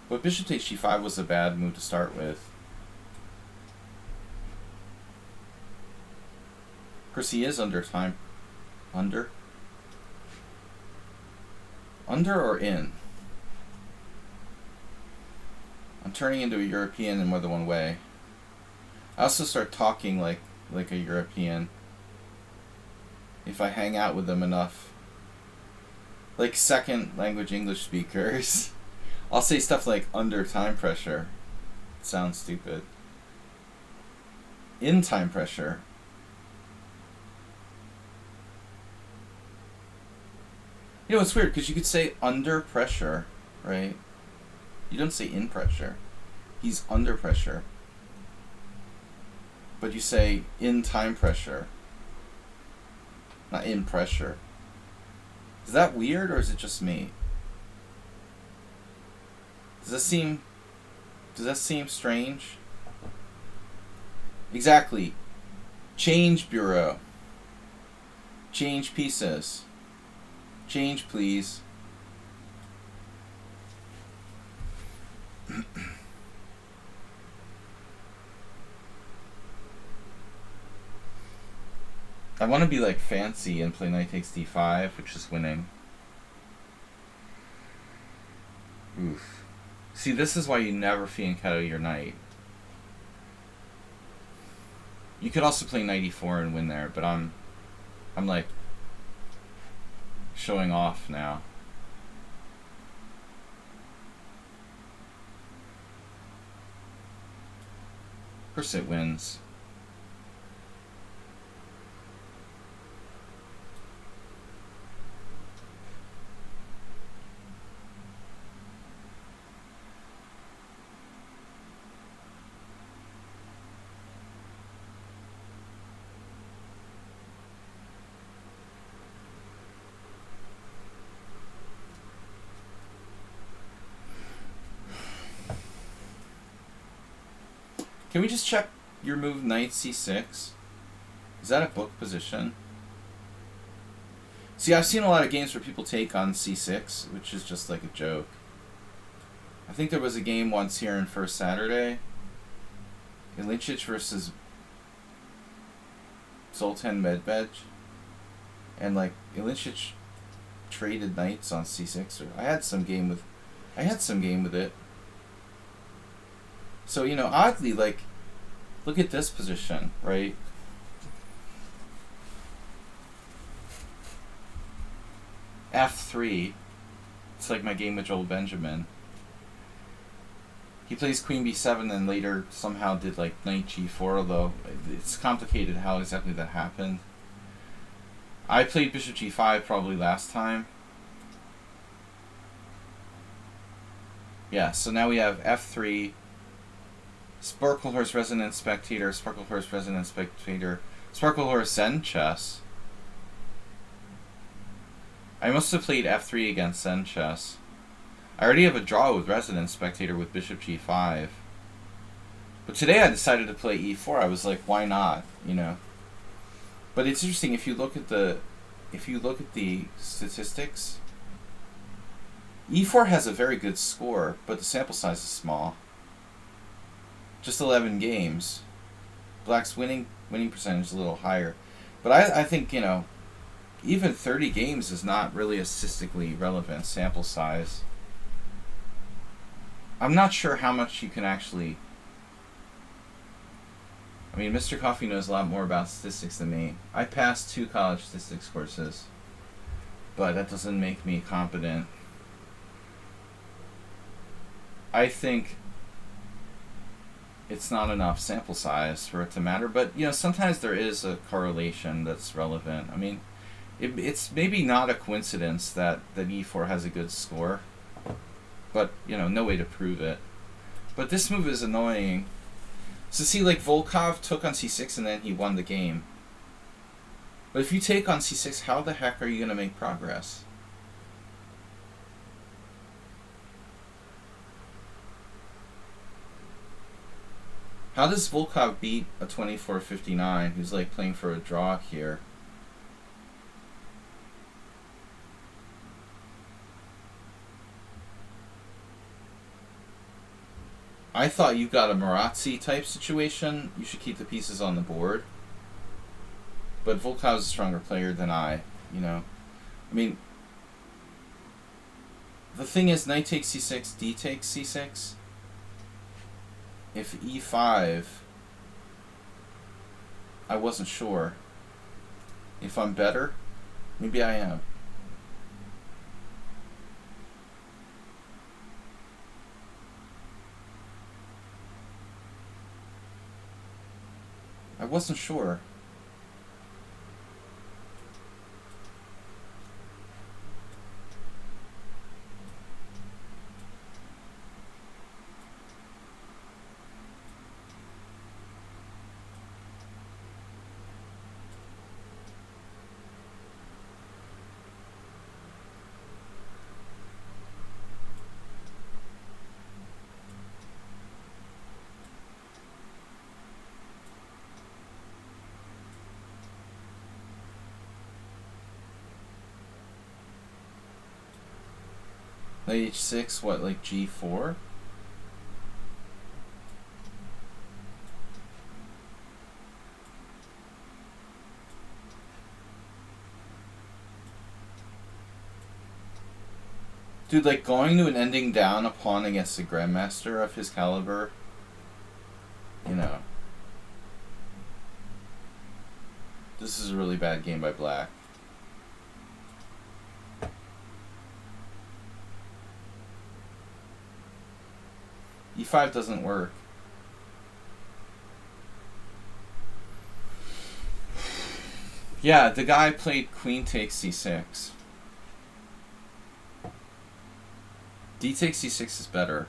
But Bishop takes g5 was a bad move to start with. Of course, he is under time. Under? Under or in? I'm turning into a European in more than one way. I also start talking like a European if I hang out with them enough. Like second language English speakers. I'll say stuff like under time pressure. It sounds stupid. In time pressure. You know, it's weird because you could say under pressure, right? You don't say in pressure. He's under pressure. But you say in time pressure. Not in pressure. Is that weird or is it just me? Does that seem strange? Exactly. Change bureau. Change pieces. Change, please. I want to be like fancy and play knight takes d5, which is winning. Oof. See, this is why you never fianchetto your knight. You could also play knight e4 and win there, but I'm like showing off now. Of course it wins. Can we just check your move knight c6? Is that a book position? See, I've seen a lot of games where people take on c6, which is just like a joke. I think there was a game once here in First Saturday. Ilincic versus Zoltan Medved. And like Ilincic traded knights on c6. Or I had some game with it. So, you know, oddly, like, look at this position, right? F3. It's like my game with Joel Benjamin. He plays queen b7 and later somehow did like knight g4, although it's complicated how exactly that happened. I played bishop g5 probably last time. Yeah, so now we have f3, Sparklehorse Resonance Spectator, Sparklehorse Resonance Spectator, Sparklehorse Zen Chess. I must have played f3 against Zen Chess. I already have a draw with Resonance Spectator with bishop g5. But today I decided to play e4. I was like, why not? You know. But it's interesting if you look at the statistics. e4 has a very good score, but the sample size is small. Just 11 games. Black's winning percentage is a little higher. But I think, you know, even 30 games is not really a statistically relevant sample size. I'm not sure how much you can actually... I mean, Mr. Coffee knows a lot more about statistics than me. I passed 2 college statistics courses, but that doesn't make me competent. I think it's not enough sample size for it to matter, but you know, sometimes there is a correlation that's relevant. I mean, it's maybe not a coincidence that e4 has a good score, but you know, no way to prove it. But this move is annoying. So see, like Volkov took on c6 and then he won the game. But if you take on c6, how the heck are you going to make progress? How does Volkov beat a 24-59 who's like playing for a draw here? I thought you got a Marazzi type situation. You should keep the pieces on the board. But Volkov's a stronger player than I. you know. I mean, the thing is, knight takes c6, d takes c6. If e5, I wasn't sure. If I'm better, maybe I am. I wasn't sure. Knight h6, what, like g4? Dude, like, going to an ending down a pawn against a grandmaster of his caliber, you know. This is a really bad game by black. e5 doesn't work. Yeah, the guy played queen takes c6. D takes c6 is better.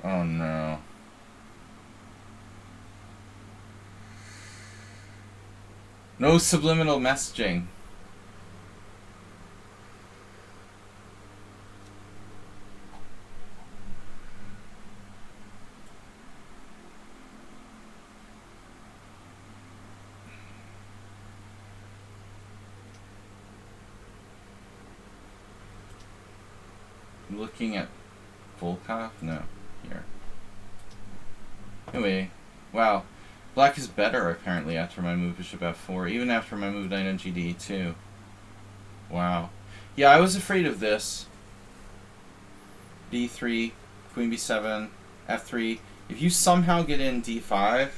Oh no. No subliminal messaging. Looking at Volkov? No. Here. Anyway, wow. Black is better, apparently, after my move bishop f4, even after my move knight on gd2. Wow. Yeah, I was afraid of this. b3, queen b7, f3. If you somehow get in d5...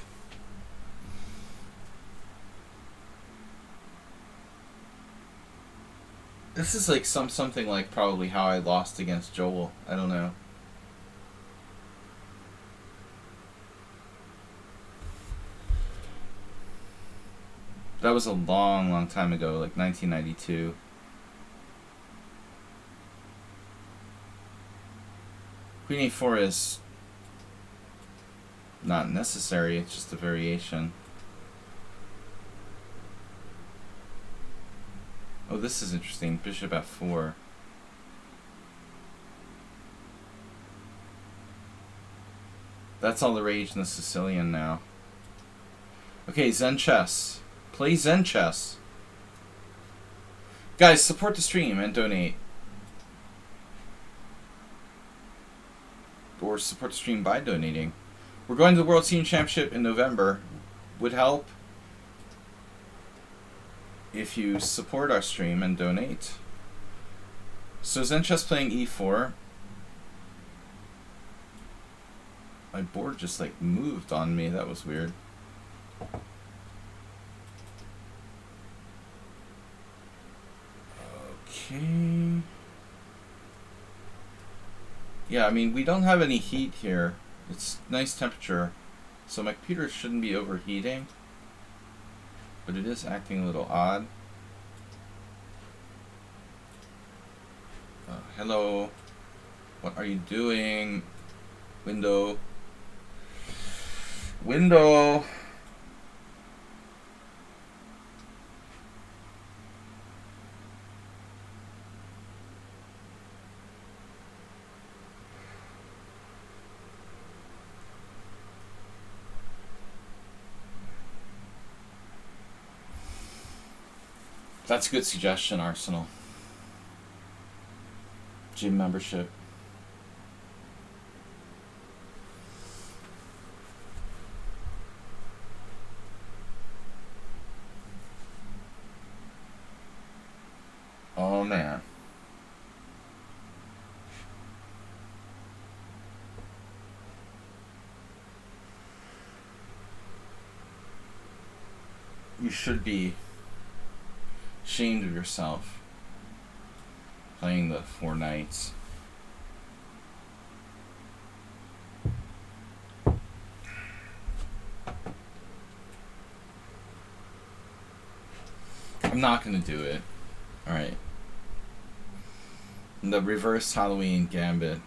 This is like something like probably how I lost against Joel. I don't know. That was a long time ago, like 1992. Queen a4 is not necessary, it's just a variation. Oh, this is interesting. Bishop f4. That's all the rage in the Sicilian now. Okay, Zen Chess. Play Zen Chess. Guys, support the stream and donate. Or support the stream by donating. We're going to the World Senior Championship in November. Would help if you support our stream and donate. So Zen Chess playing e4. My board just like moved on me. That was weird. Okay. Yeah, I mean, we don't have any heat here. It's nice temperature. So my computer shouldn't be overheating. But it is acting a little odd. Hello. What are you doing? Window. Window. That's a good suggestion, Arsenal. Gym membership. Oh man. You should be ashamed of yourself playing the 4 nights. I'm not gonna do it. Alright. The reverse Halloween Gambit.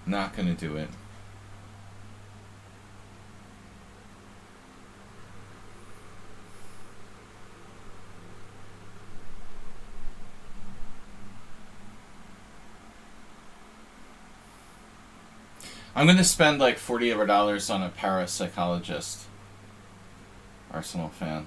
Not gonna do it. I'm gonna spend like $40 on a parapsychologist. Arsenal fan.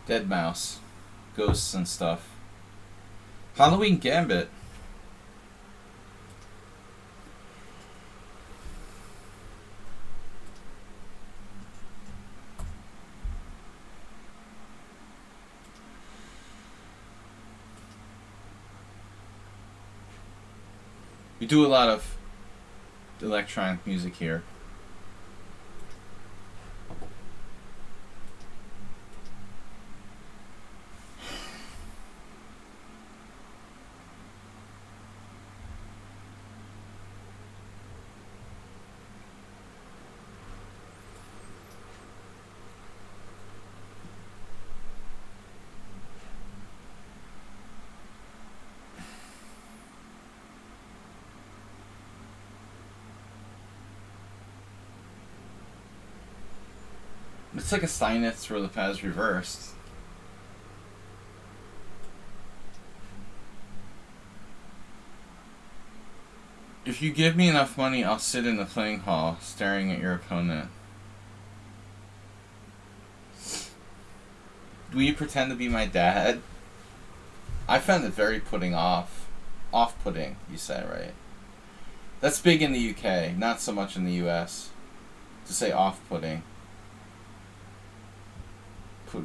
Dead Mouse. Ghosts and stuff. Halloween Gambit. We do a lot of electronic music here. It's like a Steinitz where the pad's reversed. If you give me enough money, I'll sit in the playing hall staring at your opponent. Will you pretend to be my dad? I found it very putting off. Off-putting, you say, right? That's big in the UK, not so much in the US. To say off-putting.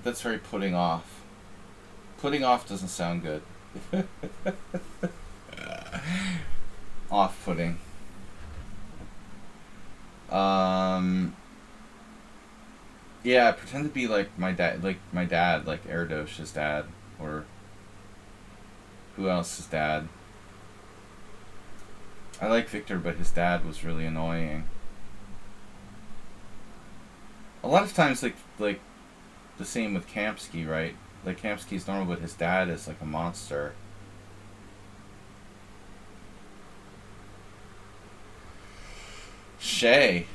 That's very putting off. Putting off doesn't sound good. Off-putting. Yeah, pretend to be like my dad, like Erdosh's dad, or who else's dad. I like Victor, but his dad was really annoying. A lot of times, like the same with Kamsky, right? Like Kamsky's normal, but his dad is like a monster. Shay.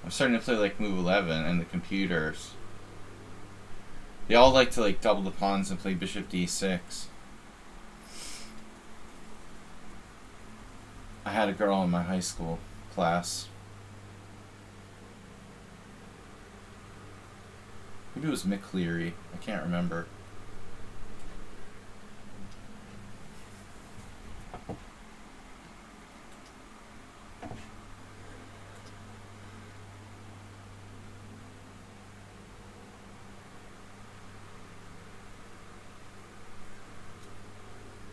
I'm starting to play like Move 11 and the computers. They all like to like double the pawns and play Bishop D6. I had a girl in my high school class. Maybe it was McCleary. I can't remember.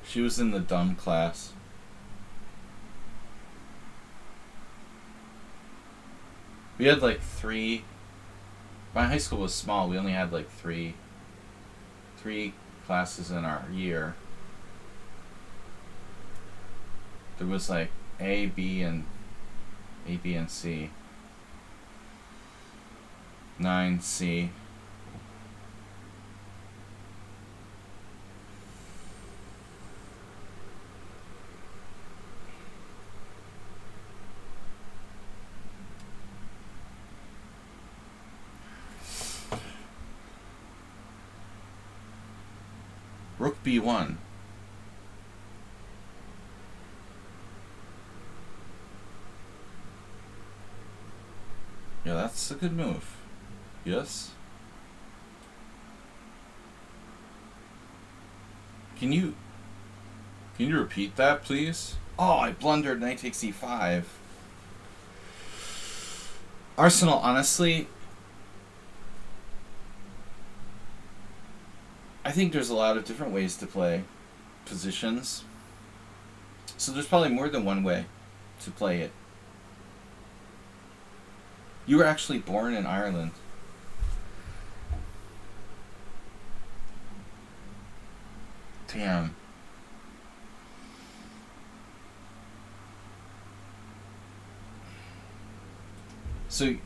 She was in the dumb class. We had like 3. My high school was small. We only had like three classes in our year. There was like A, B, and C. 9C. Rook B1. Yeah, that's a good move. Yes. Can you repeat that, please? Oh, I blundered. Knight takes E5. Arsenal, honestly, I think there's a lot of different ways to play positions. So there's probably more than one way to play it. You were actually born in Ireland. Damn. So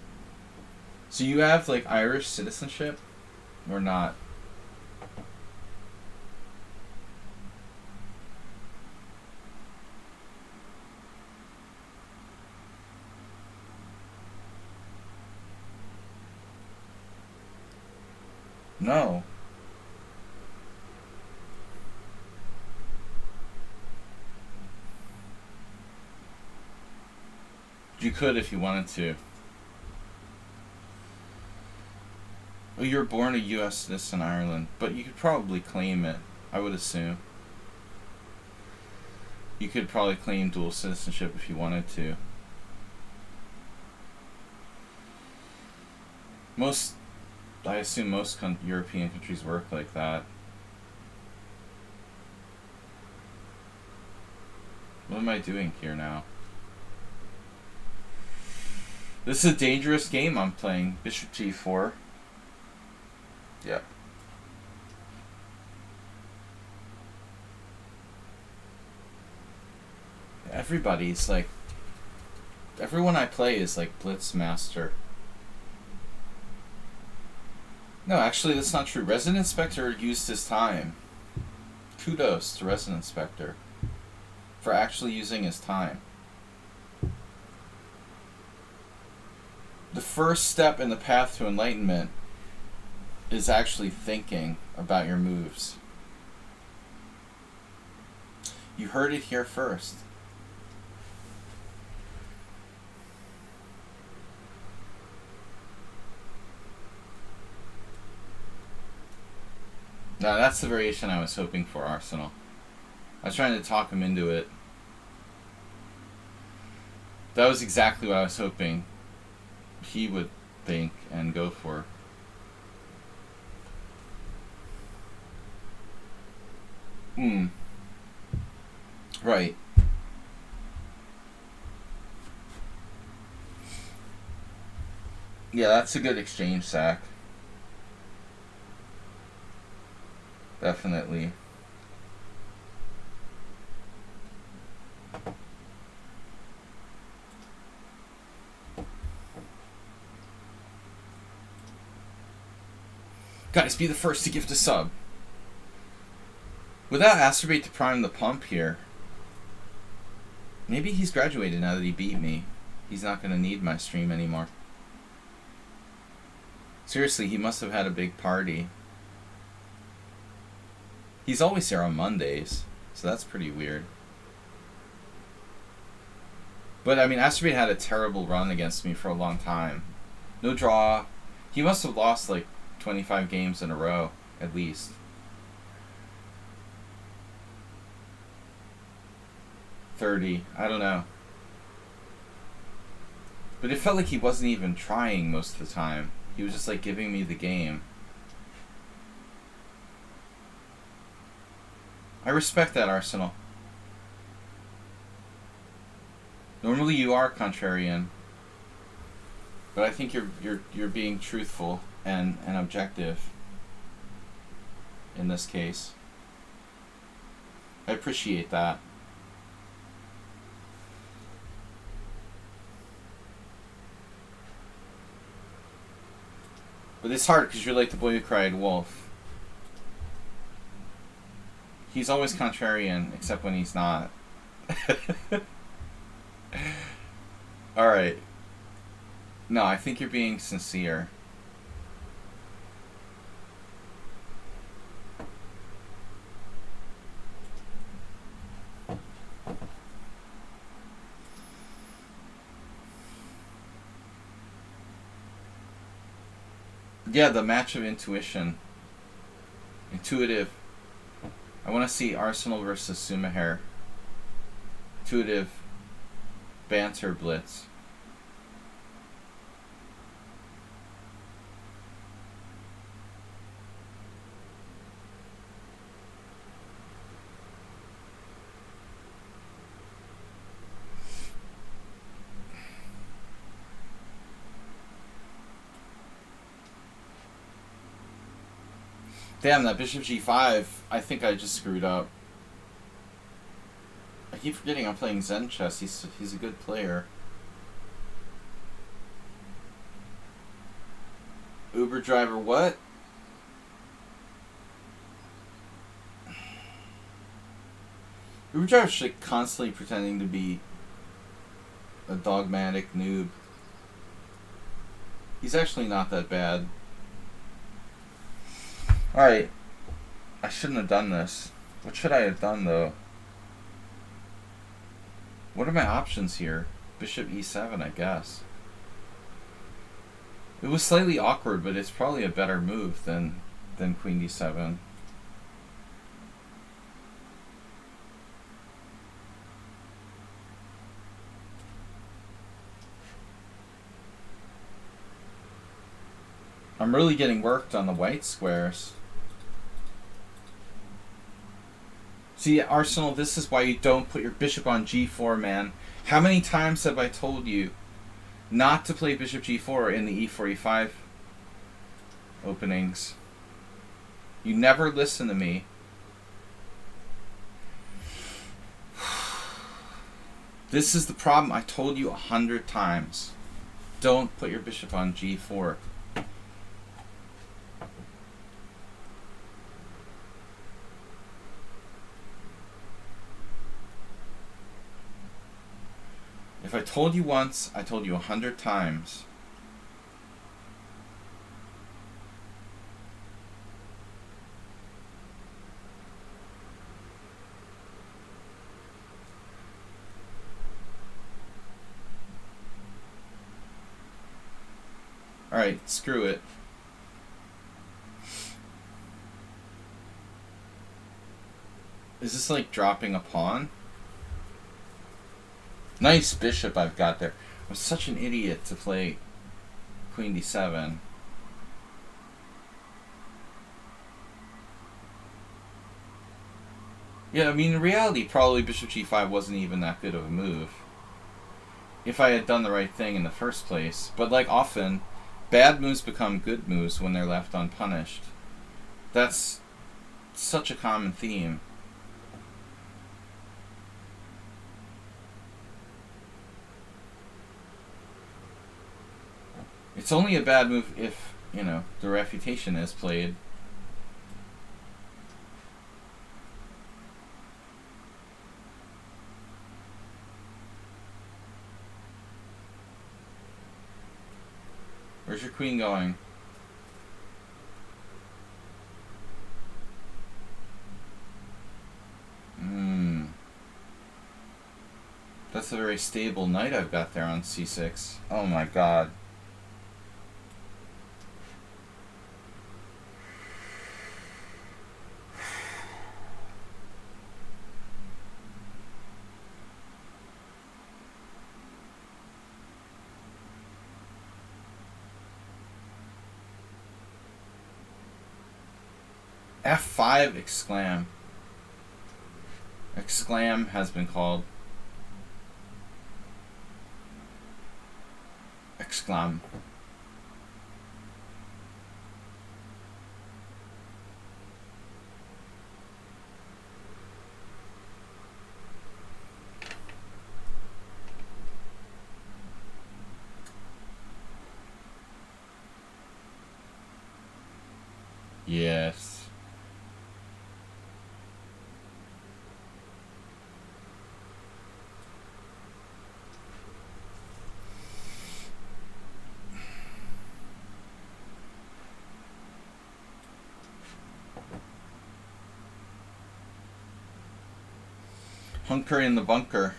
you have like Irish citizenship or not? No. You could if you wanted to. Well, you were born a U.S. citizen in Ireland, but you could probably claim it, I would assume. You could probably claim dual citizenship if you wanted to. I assume most European countries work like that. What am I doing here now? This is a dangerous game I'm playing. Bishop G4. Yep. Everybody's like... Everyone I play is like Blitzmaster. No, actually that's not true. Resident Inspector used his time. Kudos to Resident Inspector for actually using his time. The first step in the path to enlightenment is actually thinking about your moves. You heard it here first. Now that's the variation I was hoping for, Arsenal. I was trying to talk him into it. That was exactly what I was hoping he would think and go for. Right. Yeah, that's a good exchange, Zach. Definitely. Guys, be the first to gift a sub. Without Astrobate to prime the pump here. Maybe he's graduated now that he beat me. He's not going to need my stream anymore. Seriously, he must have had a big party. He's always here on Mondays, so that's pretty weird. But, I mean, Astrobate had a terrible run against me for a long time. No draw. He must have lost, like, 25 games in a row, at least. $30. I don't know. But it felt like he wasn't even trying most of the time. He was just, like, giving me the game. I respect that, Arsenal. Normally you are contrarian, but I think you're being truthful and objective in this case. I appreciate that. But it's hard because you're like the boy who cried wolf. He's always contrarian, except when he's not. Alright. No, I think you're being sincere. Yeah, the match of intuition. Intuitive. I want to see Arsenal versus Sumahair. Intuitive. Banter blitz. Damn, that bishop g5, I think I just screwed up. I keep forgetting I'm playing Zen chess. He's a good player. Uber driver what? Uber driver's like constantly pretending to be a dogmatic noob. He's actually not that bad. Alright. I shouldn't have done this. What should I have done, though? What are my options here? Bishop e7, I guess. It was slightly awkward, but it's probably a better move than queen d7. I'm really getting worked on the white squares. See, Arsenal, this is why you don't put your bishop on g4, man. How many times have I told you not to play bishop g4 in the e4, e5 openings? You never listen to me. This is the problem. I told you 100 times. Don't put your bishop on g4. If I told you once, I told you 100 times. Alright, screw it. Is this like dropping a pawn? Nice bishop I've got there. I'm such an idiot to play queen d7. Yeah, I mean, in reality, probably bishop g5 wasn't even that good of a move. If I had done the right thing in the first place. But like often, bad moves become good moves when they're left unpunished. That's such a common theme. It's only a bad move if, you know, the refutation is played. Where's your queen going? That's a very stable knight I've got there on c6. Oh my god. F5 exclam. Exclam has been called. Exclam. Hunker in the bunker.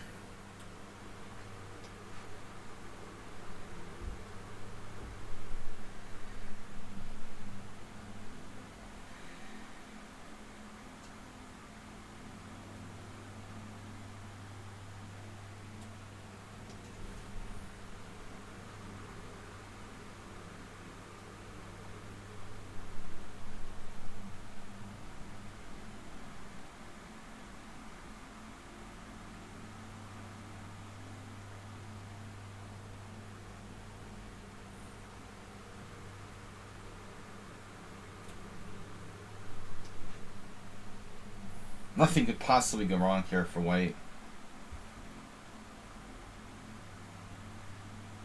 Nothing could possibly go wrong here for white.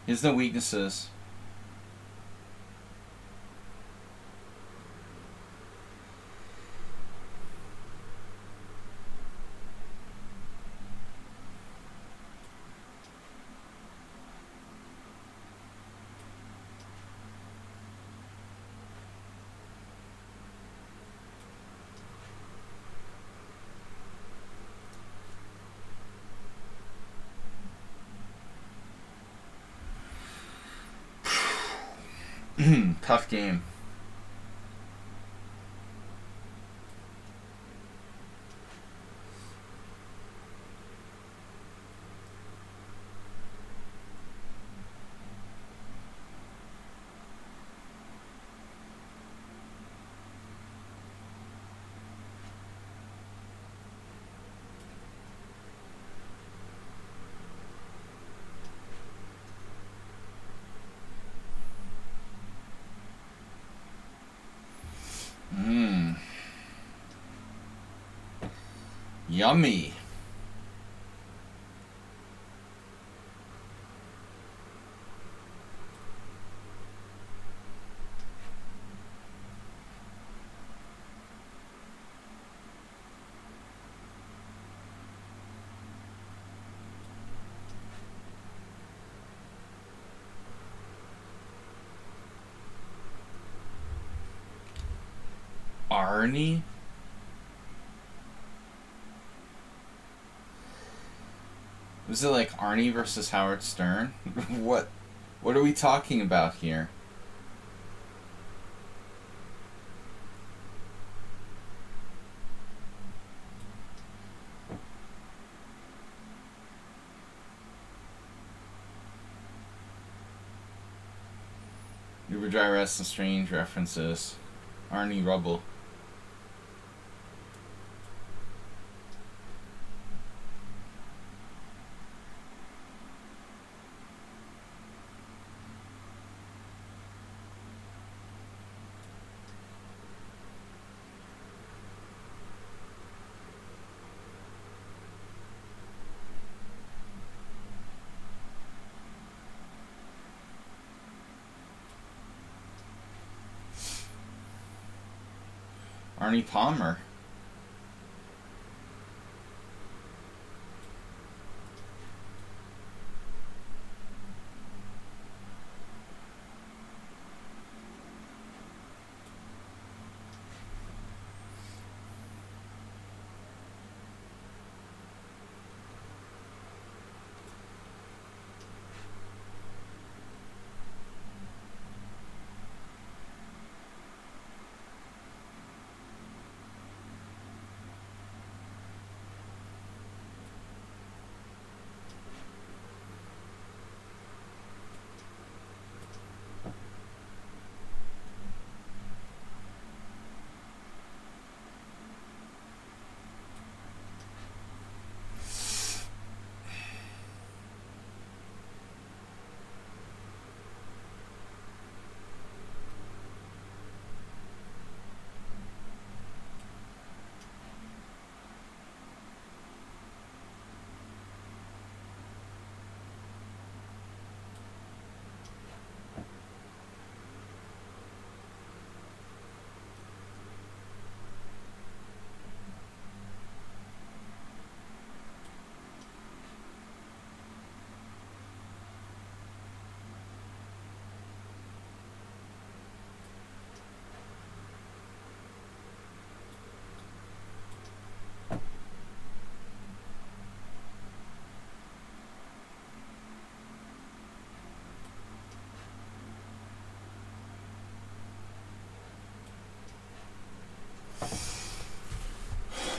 He has no weaknesses. Tough game. Yummy. Arnie? Was it like Arnie versus Howard Stern? What are we talking about here? Uber Dry Rest and Strange references. Arnie Rubble. Arnie Palmer.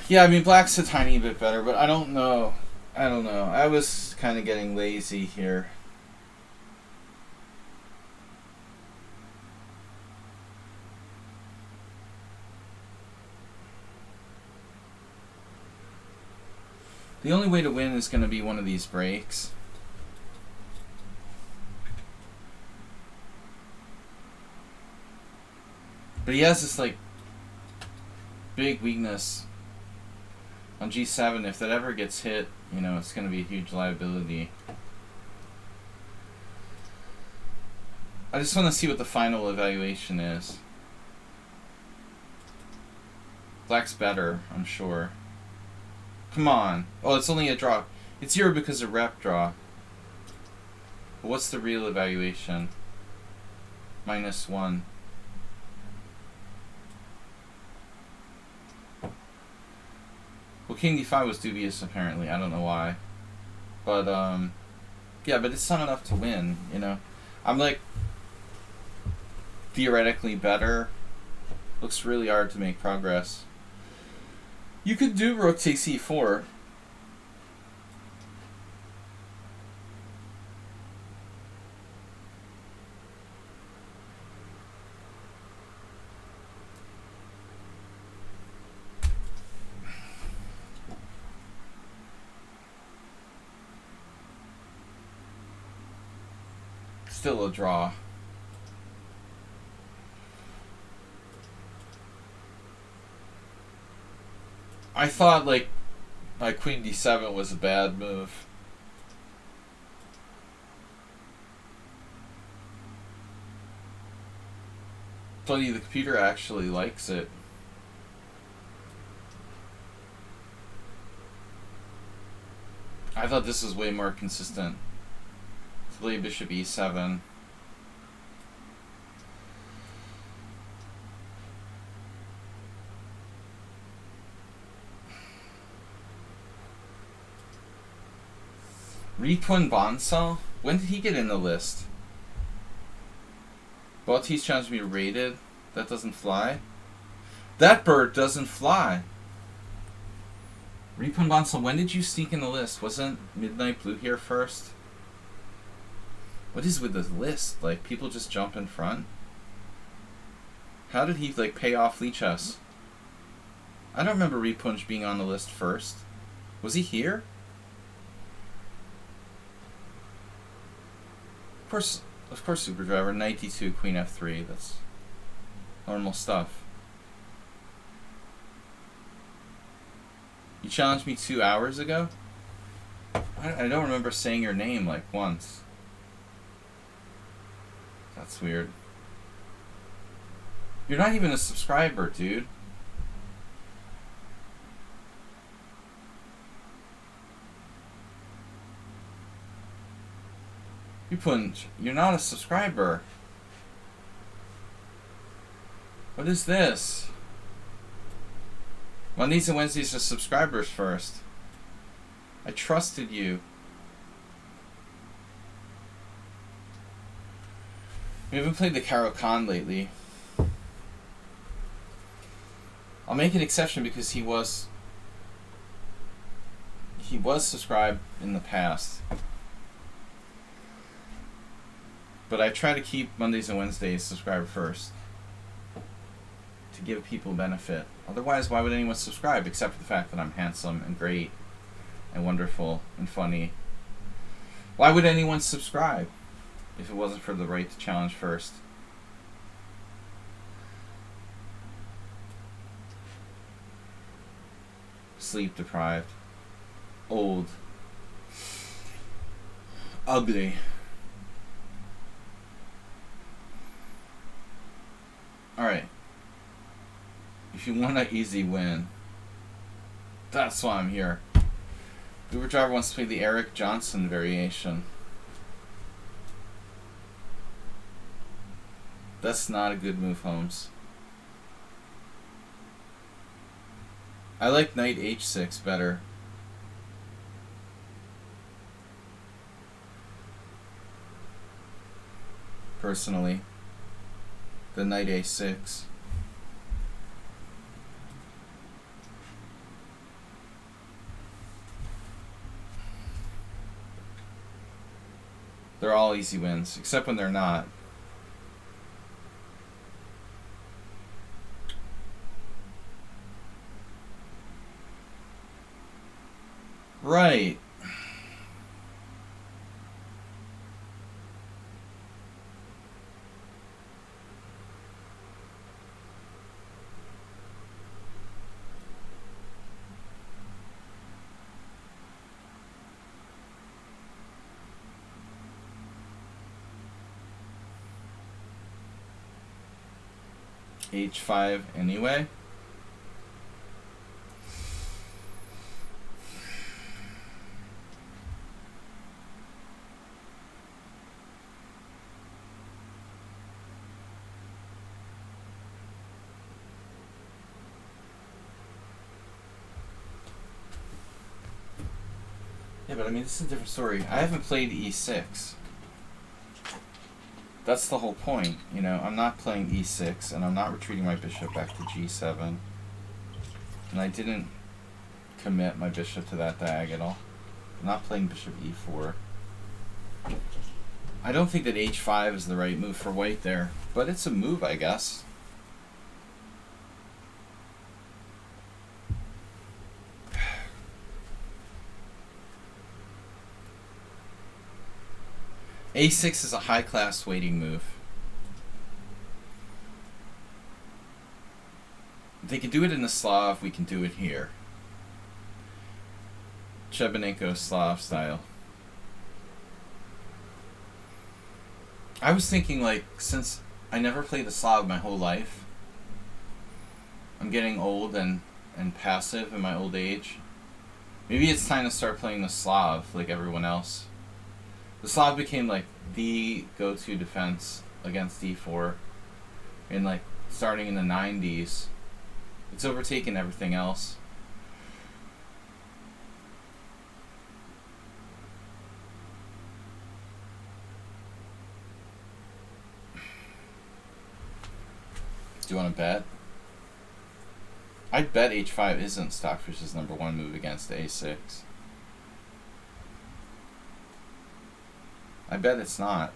Yeah, I mean, black's a tiny bit better, but I don't know. I don't know. I was kind of getting lazy here. The only way to win is going to be one of these breaks. But he has this, like, big weakness on G7. If that ever gets hit, you know, it's going to be a huge liability. I just want to see what the final evaluation is. Black's better, I'm sure. Come on. Oh, it's only a draw. It's 0 because of rep draw. But what's the real evaluation? -1. Well, King D5 was dubious, apparently. I don't know why. But, yeah, but it's not enough to win, you know? I'm, like, theoretically better. Looks really hard to make progress. You could do Rook takes E4. Still a draw. I thought, like, my Queen D7 was a bad move. Funny, the computer actually likes it. I thought this was way more consistent. Play Bishop E7. Ritwin Bonsall? When did he get in the list? Bautista challenged me rated. That doesn't fly. That bird doesn't fly. Ritwin Bonsall, when did you sneak in the list? Wasn't Midnight Blue here first? What is with this list? Like, people just jump in front? How did he, like, pay off Lichess? I don't remember Repunj being on the list first. Was he here? Of course, Super Driver. Knight D2, Queen F3. That's normal stuff. You challenged me 2 hours ago? I don't remember saying your name, like, once. That's weird. You're not even a subscriber, dude. You're not a subscriber. What is this? Mondays and Wednesdays are subscribers first. I trusted you. We haven't played the Caro-Kann lately. I'll make an exception because he was subscribed in the past. But I try to keep Mondays and Wednesdays subscribed first. To give people benefit. Otherwise, why would anyone subscribe except for the fact that I'm handsome and great and wonderful and funny? Why would anyone subscribe if it wasn't for the right to challenge first? Sleep deprived. Old. Ugly. Alright. If you want an easy win, that's why I'm here. Uber Driver wants to play the Eric Johnson variation. That's not a good move, Holmes. I like Knight H6 better. Personally. The Knight A6. They're all easy wins, except when they're not. Right. H5 anyway. Yeah, but I mean, this is a different story. I haven't played E6. That's the whole point, you know. I'm not playing E6, and I'm not retreating my bishop back to G7. And I didn't commit my bishop to that diagonal. I'm not playing bishop E4. I don't think that H5 is the right move for white there, but it's a move, I guess. A6 is a high-class waiting move. If they can do it in the Slav, we can do it here. Chebanenko Slav style. I was thinking, like, since I never played the Slav my whole life, I'm getting old and passive in my old age. Maybe it's time to start playing the Slav like everyone else. The Slav became like the go-to defense against D4 in like starting in the 90s. It's overtaken everything else. Do you want to bet? I'd bet H5 isn't Stockfish's #1 move against A6. I bet it's not.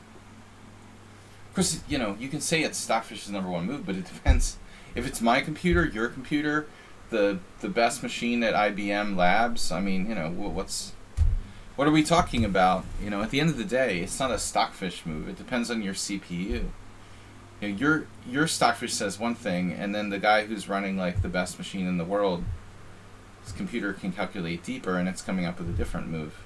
Of course, you know, you can say it's Stockfish's #1 move, but it depends. If it's my computer, your computer, the best machine at IBM Labs, I mean, you know, what are we talking about? You know, at the end of the day, it's not a Stockfish move. It depends on your CPU. You know, your Stockfish says one thing, and then the guy who's running like the best machine in the world, his computer can calculate deeper, and it's coming up with a different move.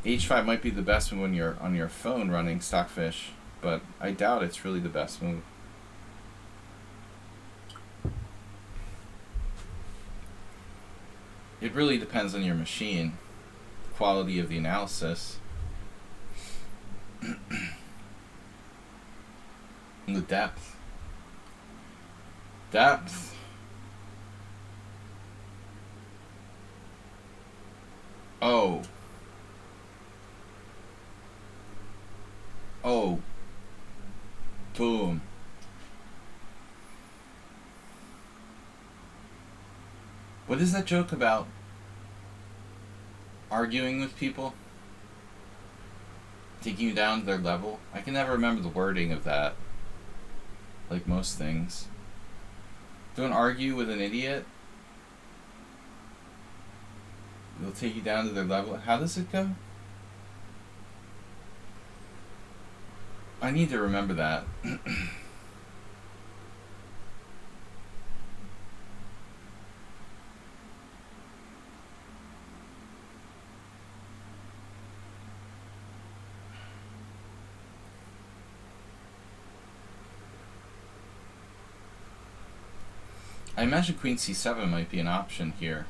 H5 might be the best when you're on your phone running Stockfish, but I doubt it's really the best move. It really depends on your machine, the quality of the analysis, and the depth. Depth. Oh. Oh. Boom. What is that joke about? Arguing with people? Taking you down to their level? I can never remember the wording of that. Like most things. Don't argue with an idiot. They'll take you down to their level. How does it go? I need to remember that. I imagine Queen C7 might be an option here.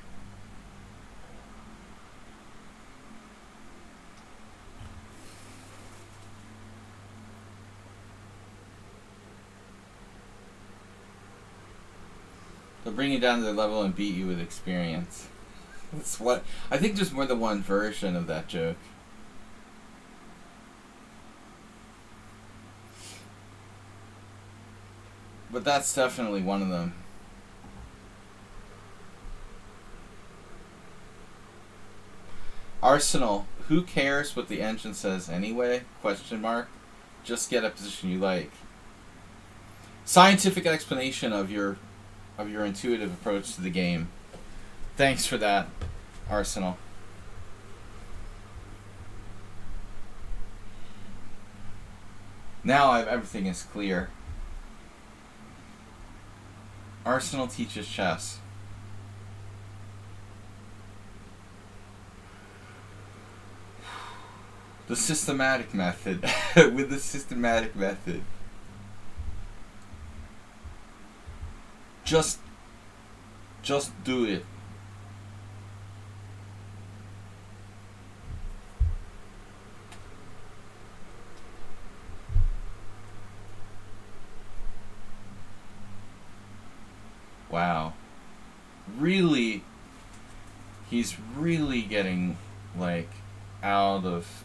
They'll bring you down to their level and beat you with experience. That's what I think. There's more than one version of that joke. But that's definitely one of them. Arsenal who cares what the engine says anyway? Question mark. Just get a position you like. Scientific explanation of your intuitive approach to the game. Thanks for that, Arsenal. Now everything is clear. Arsenal teaches chess. The systematic method. With the systematic method. Just do it. Wow. Really, he's really getting, like, out of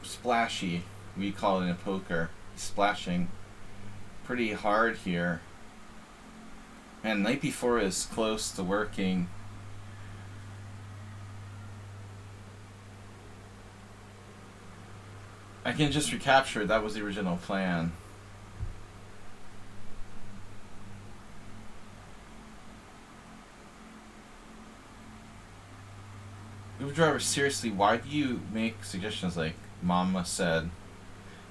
splashy, we call it in poker. Splashing pretty hard here. And knight b4 is close to working. I can just recapture that was the original plan. Uber driver, seriously, why do you make suggestions like Mama said,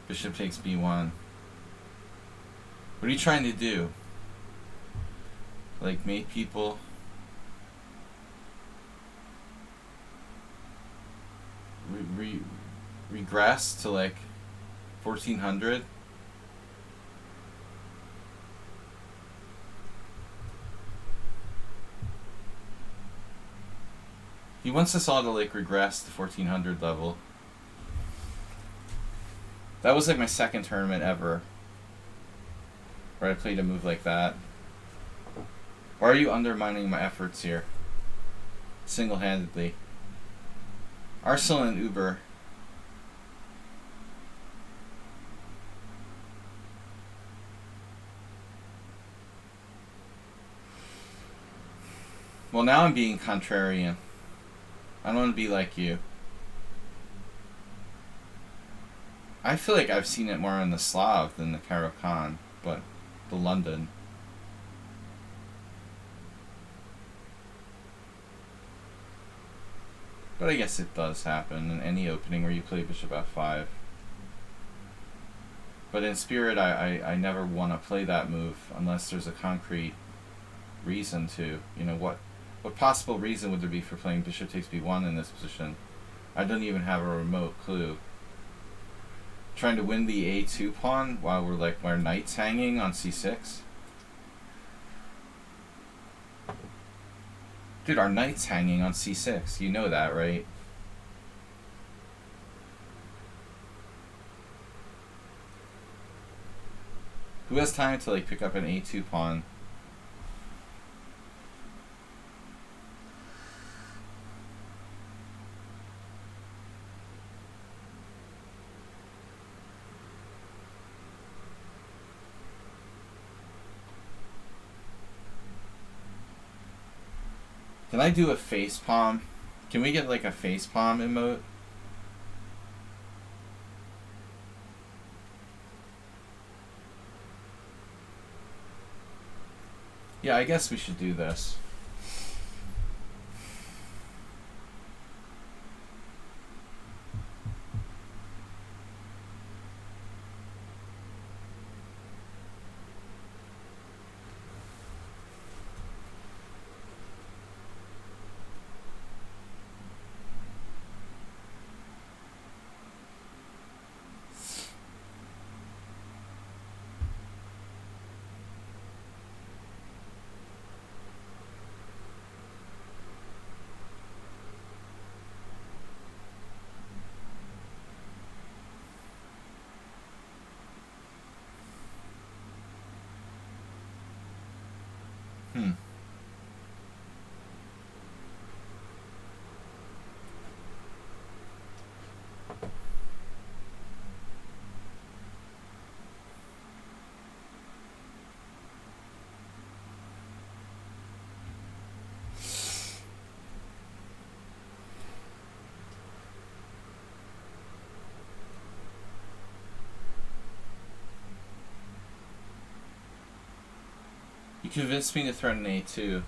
bishop takes b1? What are you trying to do? Like, make people regress to like 1400? He wants us all to like regress to 1400 level. That was like my second tournament ever where I played a move like that. Why are you undermining my efforts here? Single-handedly. Arsenal and Uber. Well, now I'm being contrarian. I don't want to be like you. I feel like I've seen it more in the Slav than the Caro-Kann, but the London. But I guess it does happen in any opening where you play bishop f5. But in spirit, I never want to play that move unless there's a concrete reason to. You know, what possible reason would there be for playing bishop takes b1 in this position? I don't even have a remote clue. Trying to win the a2 pawn while our knight's hanging on c6? Dude, our knight's hanging on c6. You know that, right? Who has time to like pick up an a2 pawn? Can I do a face palm? Can we get like a face palm emote? Yeah, I guess we should do this. You convinced me to threaten A2.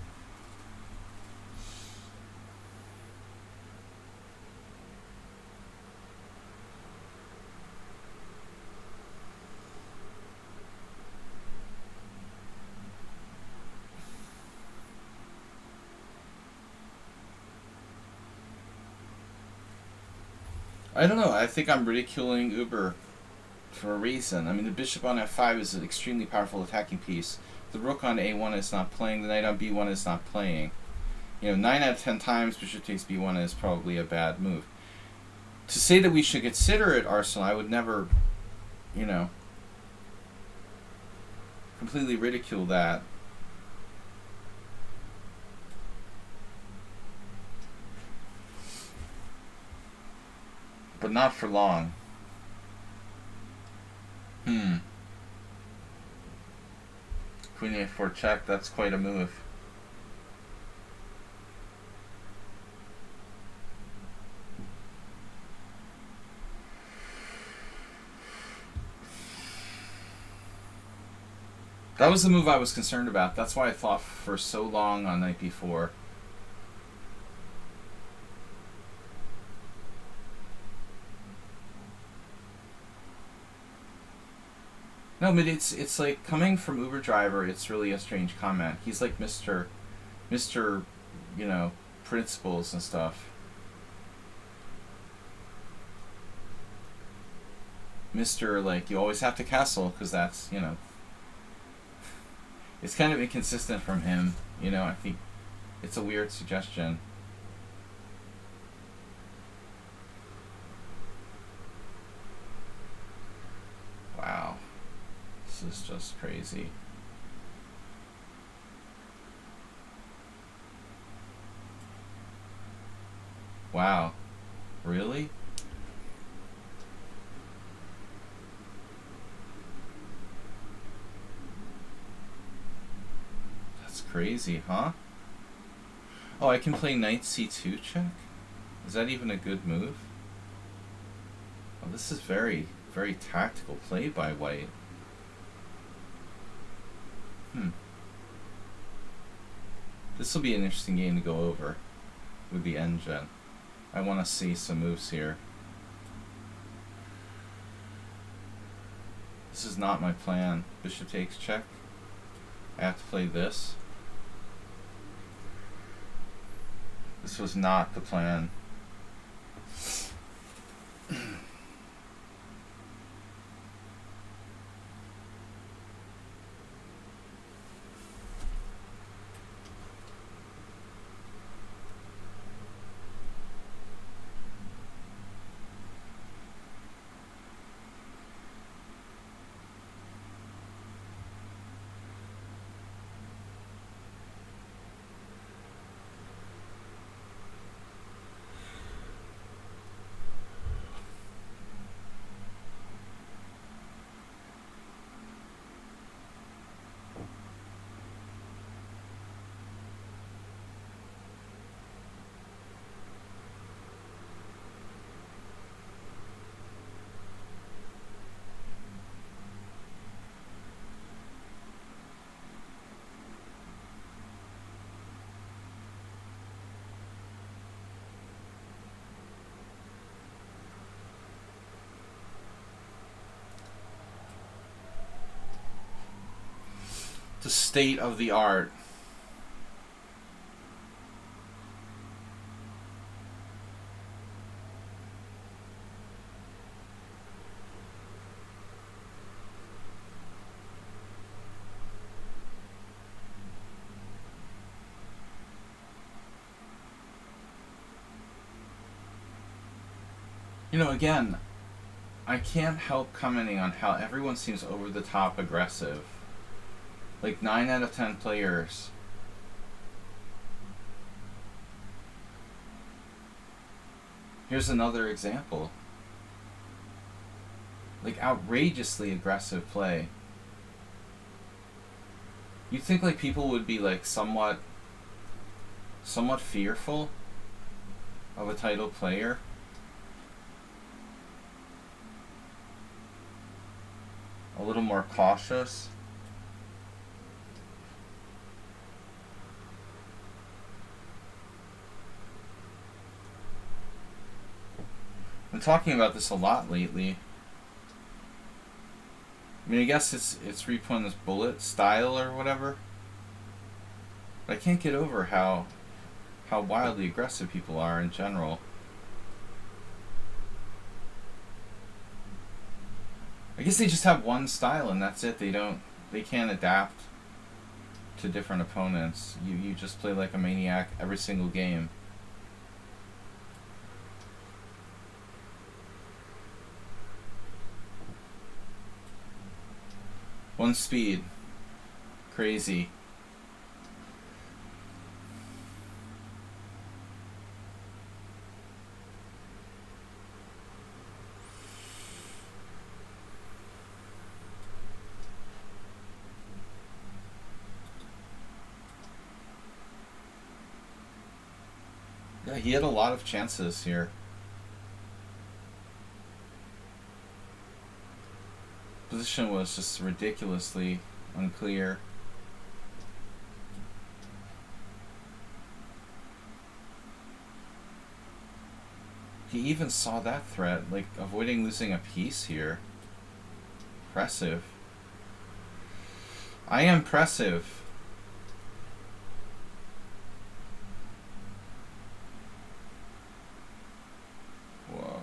I don't know. I think I'm ridiculing Uber for a reason. I mean, the bishop on f5 is an extremely powerful attacking piece. The rook on a1 is not playing. The knight on b1 is not playing. 9 out of 10 times bishop takes b1 is probably a bad move. To say that we should consider it, Arsenal, I would never, completely ridicule that. But not for long. Queen a4 check, that's quite a move. That was the move I was concerned about. That's why I thought for so long on knight b4. No, but it's like coming from Uber driver. It's really a strange comment. He's like Mr. Principles and stuff. Mr. Like, you always have to castle because that's it's kind of inconsistent from him. I think it's a weird suggestion. Wow. This is just crazy. Wow. Really? That's crazy, huh? Oh, I can play knight c2 check? Is that even a good move? Oh, this is very, very tactical play by white. This will be an interesting game to go over with the engine. I want to see some moves here. This is not my plan. Bishop takes check. I have to play this. This was not the plan. The state of the art. Again, I can't help commenting on how everyone seems over the top aggressive. Like 9 out of 10 players. Here's another example. Like outrageously aggressive play. You'd think like people would be like somewhat fearful of a title player. A little more cautious. I'm talking about this a lot lately. I mean, I guess it's replaying this bullet style or whatever. But I can't get over how wildly aggressive people are in general. I guess they just have one style and that's it. They can't adapt to different opponents. You just play like a maniac every single game. One speed. Crazy. Yeah, he had a lot of chances here. Position was just ridiculously unclear. He even saw that threat, like avoiding losing a piece here. Impressive. I am impressive. Whoa.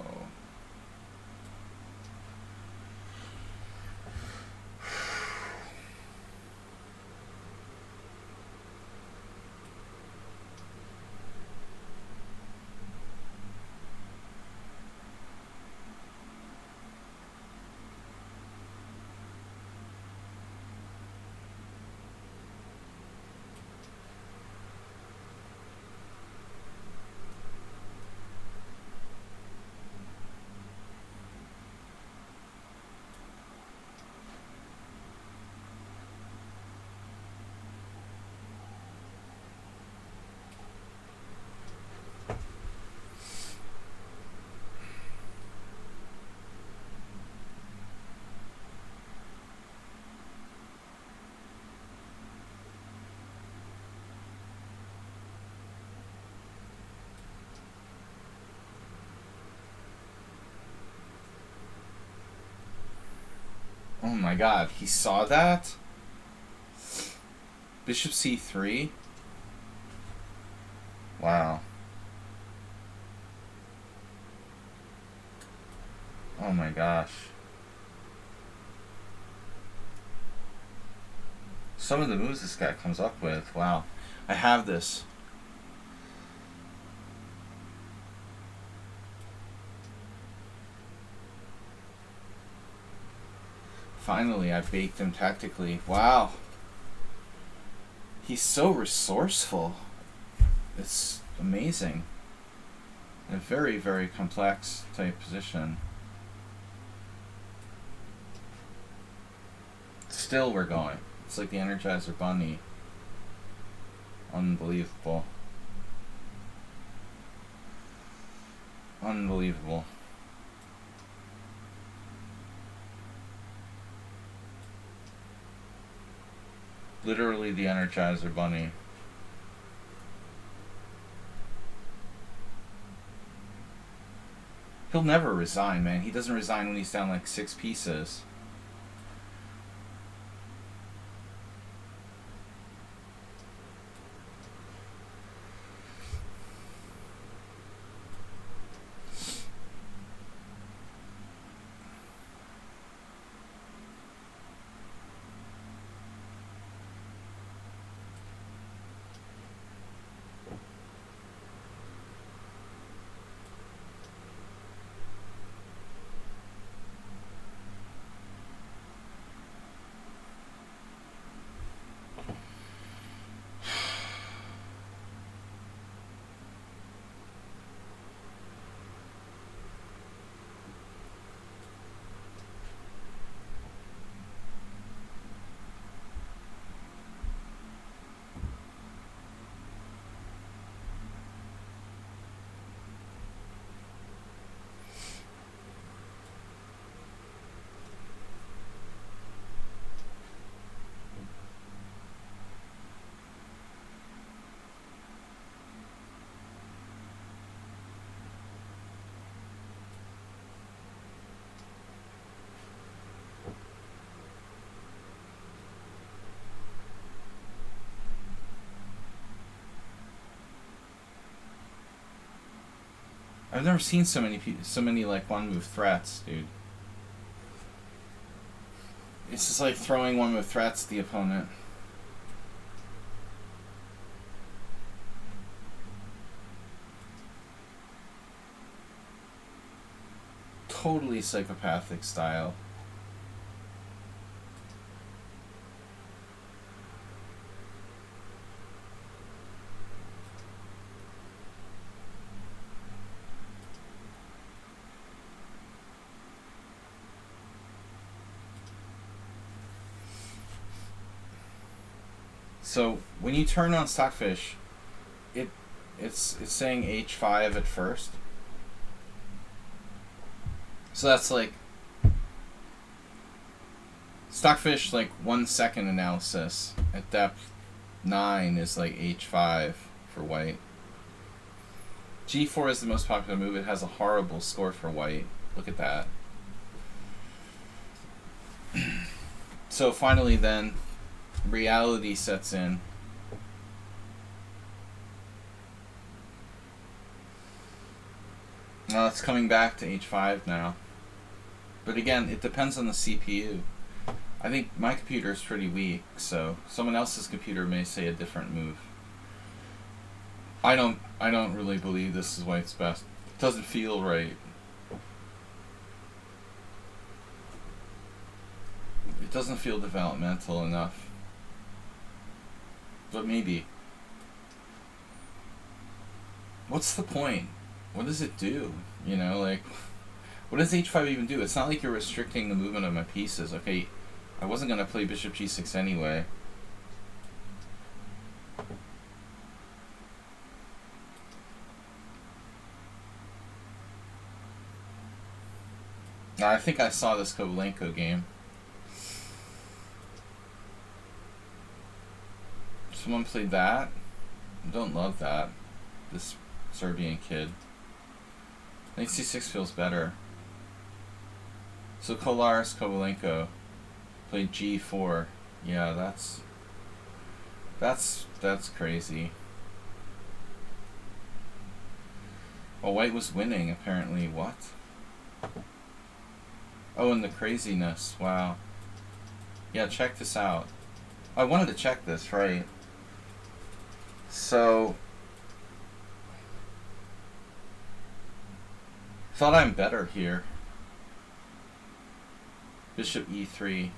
Oh my god, he saw that? Bishop c3? Wow. Oh my gosh. Some of the moves this guy comes up with, wow. I have this. Finally, I baked him tactically. Wow. He's so resourceful. It's amazing. A very, very complex type position. Still we're going. It's like the Energizer Bunny. Unbelievable. Unbelievable. Literally the Energizer Bunny. He'll never resign, man. He doesn't resign when he's down like 6 pieces. I've never seen so many like one move threats, dude. It's just like throwing one move threats at the opponent. Totally psychopathic style. So when you turn on Stockfish, it's saying H5 at first. So that's like Stockfish, like 1 second analysis at depth 9 is like H5 for white. G4 is the most popular move. It has a horrible score for white. Look at that. So finally then, reality sets in. Well, it's coming back to H5 now. But again, it depends on the CPU. I think my computer is pretty weak, so someone else's computer may say a different move. I don't really believe this is white's best. It doesn't feel right. It doesn't feel developmental enough. But maybe. What's the point? What does it do? You know, like, what does H5 even do? It's not like you're restricting the movement of my pieces. Okay, I wasn't going to play bishop G6 anyway. I think I saw this Kovalenko game. Someone played that. I don't love that. This Serbian kid. I think C6 feels better. So Kolaris Kovalenko played G4. Yeah, that's crazy. Well, white was winning apparently. What? Oh, and the craziness. Wow. Yeah, check this out. I wanted to check this, right? So, thought I'm better here. Bishop E3.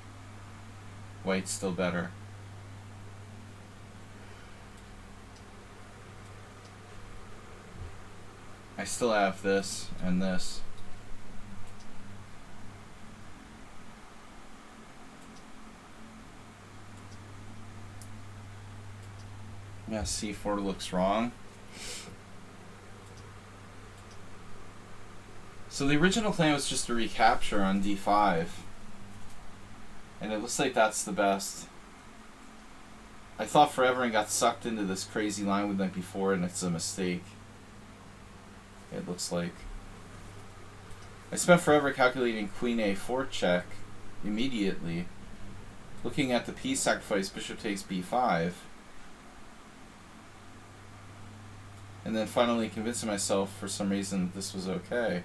White's still better. I still have this and this. Yeah, C4 looks wrong. So the original plan was just to recapture on D5. And it looks like that's the best. I thought forever and got sucked into this crazy line with knight before, and it's a mistake. It looks like. I spent forever calculating queen A4 check immediately. Looking at the piece sacrifice, bishop takes B5. And then finally convincing myself for some reason this was okay.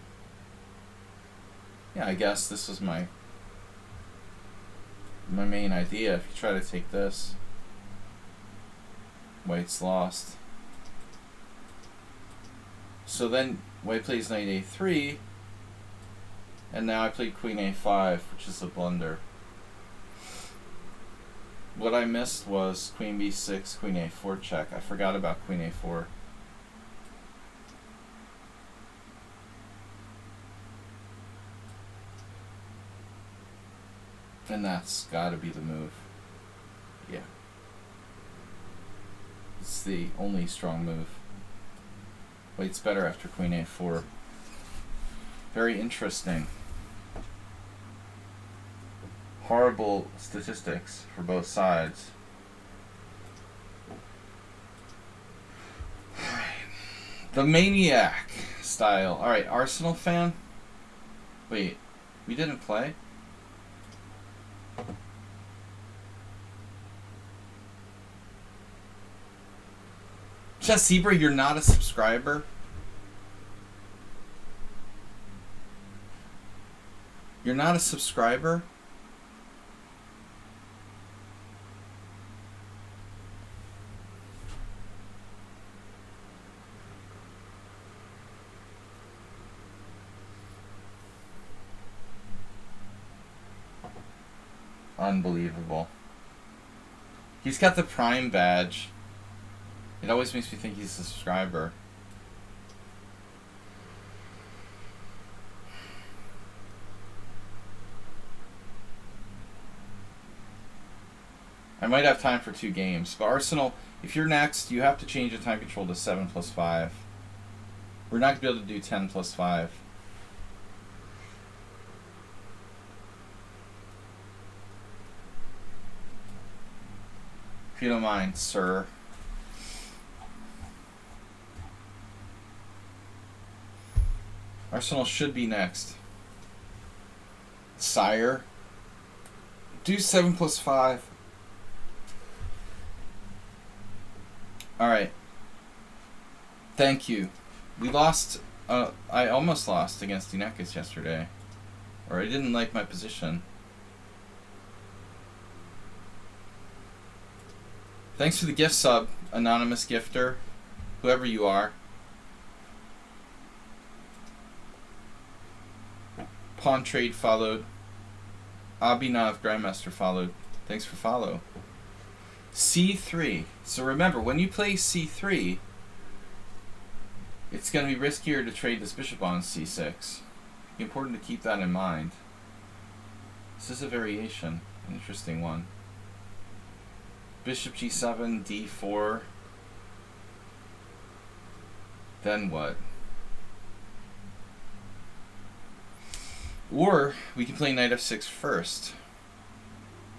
Yeah, I guess this was my main idea. If you try to take this, white's lost. So then white plays knight A3, and now I played queen A5, which is a blunder. What I missed was queen B6, queen A4 check. I forgot about queen A4. And that's gotta be the move. Yeah. It's the only strong move. White's better after queen A4. Very interesting. Horrible statistics for both sides. The Maniac style. Alright, Arsenal fan? Wait, we didn't play? Chess Zebra, you're not a subscriber? You're not a subscriber? Unbelievable. He's got the Prime badge. It always makes me think he's a subscriber. I might have time for 2 games. But Arsenal, if you're next, you have to change the time control to 7+5. We're not going to be able to do 10+5. If you don't mind, sir. Arsenal should be next. Sire. Do 7+5. Alright. Thank you. We lost. I almost lost against Dinekis yesterday. Or I didn't like my position. Thanks for the gift sub, anonymous gifter. Whoever you are. Pawn Trade followed. Abhinav Grandmaster followed. Thanks for follow. C3. So remember, when you play C3, it's going to be riskier to trade this bishop on C6. Important to keep that in mind. This is a variation. An interesting one. Bishop G7, D4. Then what? Or we can play Knight F6 first.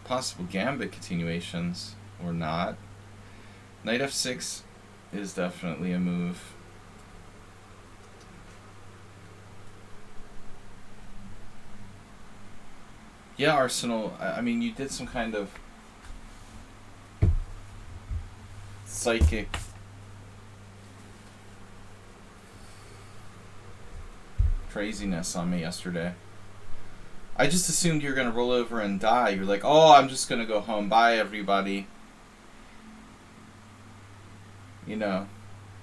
Possible gambit continuations, or not. Knight F6 is definitely a move. Yeah, Arsenal, I mean, you did some kind of psychic craziness on me yesterday. I just assumed you were going to roll over and die. You're like, oh, I'm just going to go home. Bye, everybody. You know,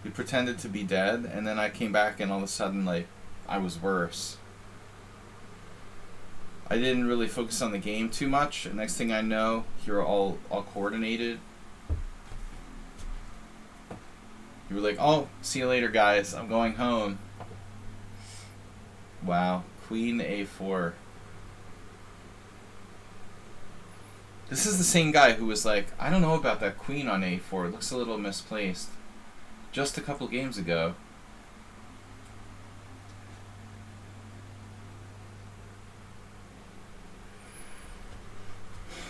we pretended to be dead, and then I came back and all of a sudden, like, I was worse. I didn't really focus on the game too much. And next thing I know, you're all coordinated. You were like, oh, see you later, guys. I'm going home. Wow. Queen A4. This is the same guy who was like, I don't know about that queen on A4. It looks a little misplaced. Just a couple games ago.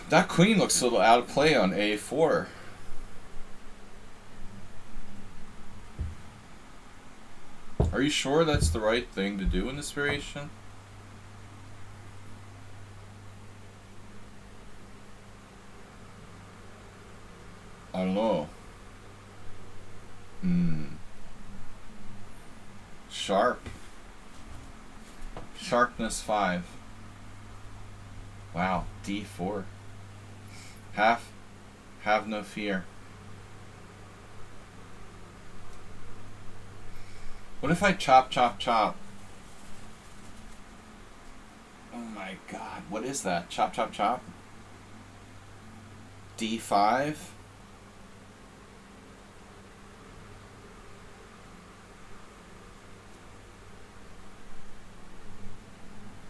That queen looks a little out of play on A4. Are you sure that's the right thing to do in this variation? I don't know. Sharp. Sharpness 5. Wow, D4. Have no fear. What if I chop, chop, chop? Oh my god, what is that? Chop, chop, chop? D5?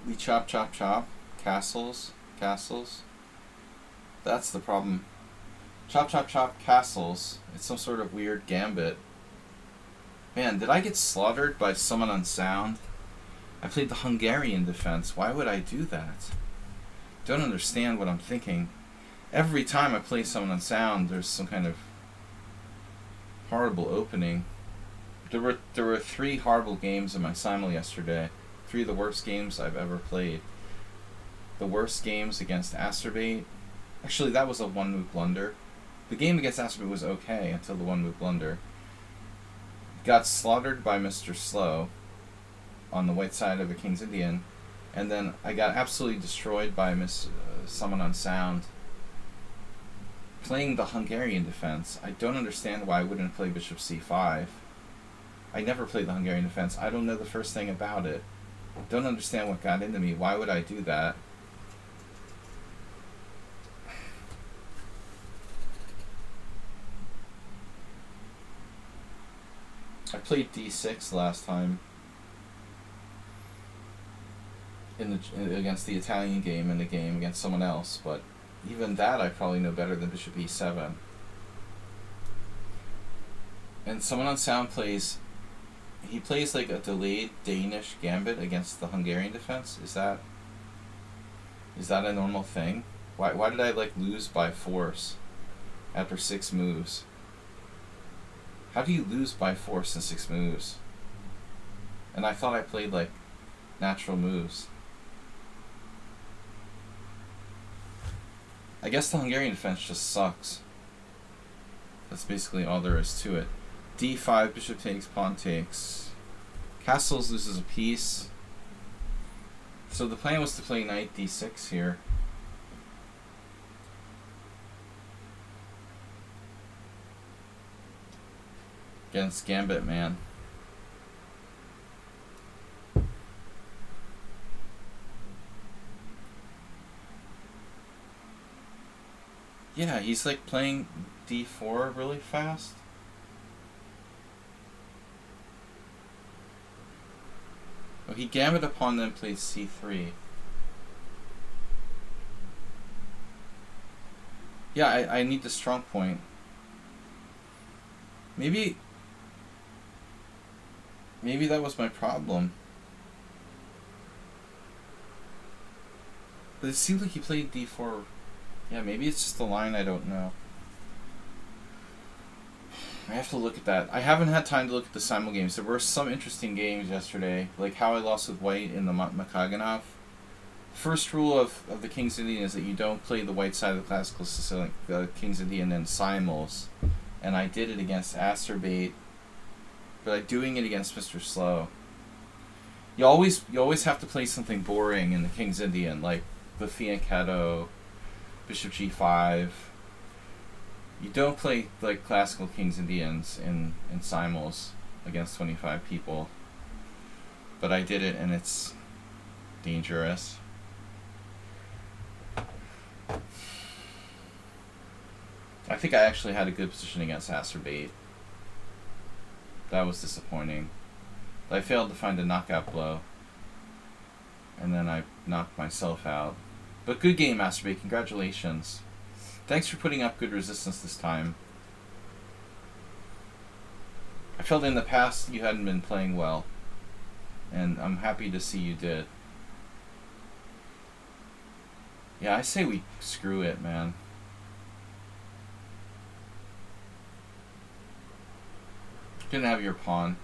We chop, chop, chop. Castles, castles. That's the problem. Chop, chop, chop, castles. It's some sort of weird gambit. Man, did I get slaughtered by someone on sound? I played the Hungarian defense. Why would I do that? Don't understand what I'm thinking. Every time I play someone on sound, there's some kind of horrible opening. There were 3 horrible games in my simul yesterday. 3 of the worst games I've ever played. The worst games against Asterbate. Actually, that was a 1-move blunder. The game against Asterbate was okay until the 1-move blunder. Got slaughtered by Mr. Slow on the white side of the King's Indian. And then I got absolutely destroyed by someone on sound. Playing the Hungarian defense, I don't understand why I wouldn't play bishop c5. I never played the Hungarian defense. I don't know the first thing about it. Don't understand what got into me. Why would I do that? I played d6 last time against the Italian game in the game against someone else, but even that I probably know better than bishop e7. And someone on sound plays like a delayed Danish gambit against the Hungarian defense. Is that a normal thing? Why did I like lose by force after 6 moves? How do you lose by force in 6 moves? And I thought I played like natural moves. I guess the Hungarian defense just sucks. That's basically all there is to it. d5, bishop takes, pawn takes. Castles loses a piece. So the plan was to play knight d6 here. Against Gambit Man. Yeah, he's like playing d4 really fast. Oh, he gambit upon then played c3. Yeah, I need the strong point. Maybe that was my problem. But it seemed like he played d4. Yeah, maybe it's just the line, I don't know. I have to look at that. I haven't had time to look at the simul games. There were some interesting games yesterday, like how I lost with white in the Makaganov. First rule of the King's Indian is that you don't play the white side of the classical Sicilian King's Indian and simuls. And I did it against Asterbait, but I'm doing it against Mr. Slow. You always have to play something boring in the King's Indian, like the fianchetto, bishop g5. You don't play like classical King's Indians in simuls against 25 people. But I did it, and it's dangerous. I think I actually had a good position against Asterbait. That was disappointing. I failed to find a knockout blow. And then I knocked myself out. But good game, Asterbait. Congratulations. Thanks for putting up good resistance this time. I felt in the past you hadn't been playing well. And I'm happy to see you did. Yeah, I say we screw it, man. Didn't have your pawn.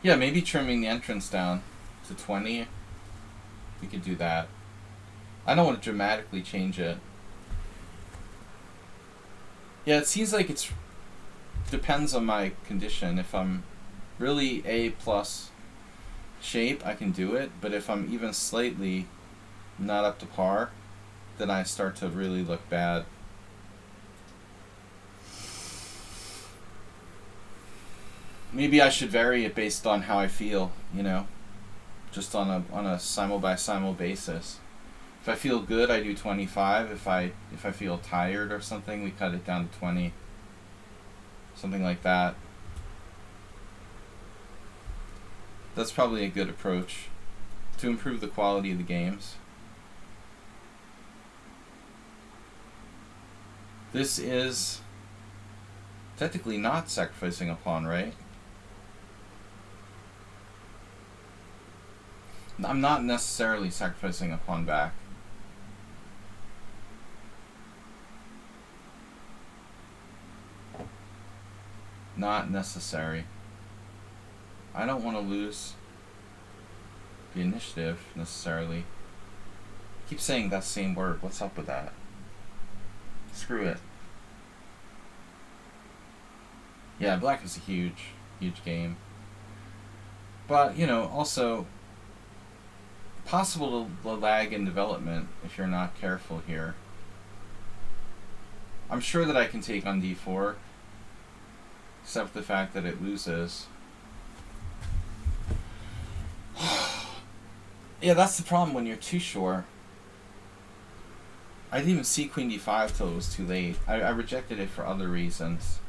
Yeah, maybe trimming the entrance down to 20. We could do that. I don't want to dramatically change it. Yeah, it seems like it's depends on my condition. If I'm really A plus shape, I can do it. But if I'm even slightly not up to par, then I start to really look bad. Maybe I should vary it based on how I feel, you know, just on a simul by simul basis. If I feel good, I do 25. If I feel tired or something, we cut it down to 20. Something like that. That's probably a good approach to improve the quality of the games. This is technically not sacrificing a pawn, right? I'm not necessarily sacrificing a pawn back. Not necessary. I don't want to lose the initiative, necessarily. I keep saying that same word. What's up with that? Screw it. Yeah, black is a huge, huge game. But, you know, also possible to lag in development if you're not careful here. I'm sure that I can take on d4, except the fact that it loses. Yeah, that's the problem when you're too sure. I didn't even see queen d5 till it was too late. I rejected it for other reasons.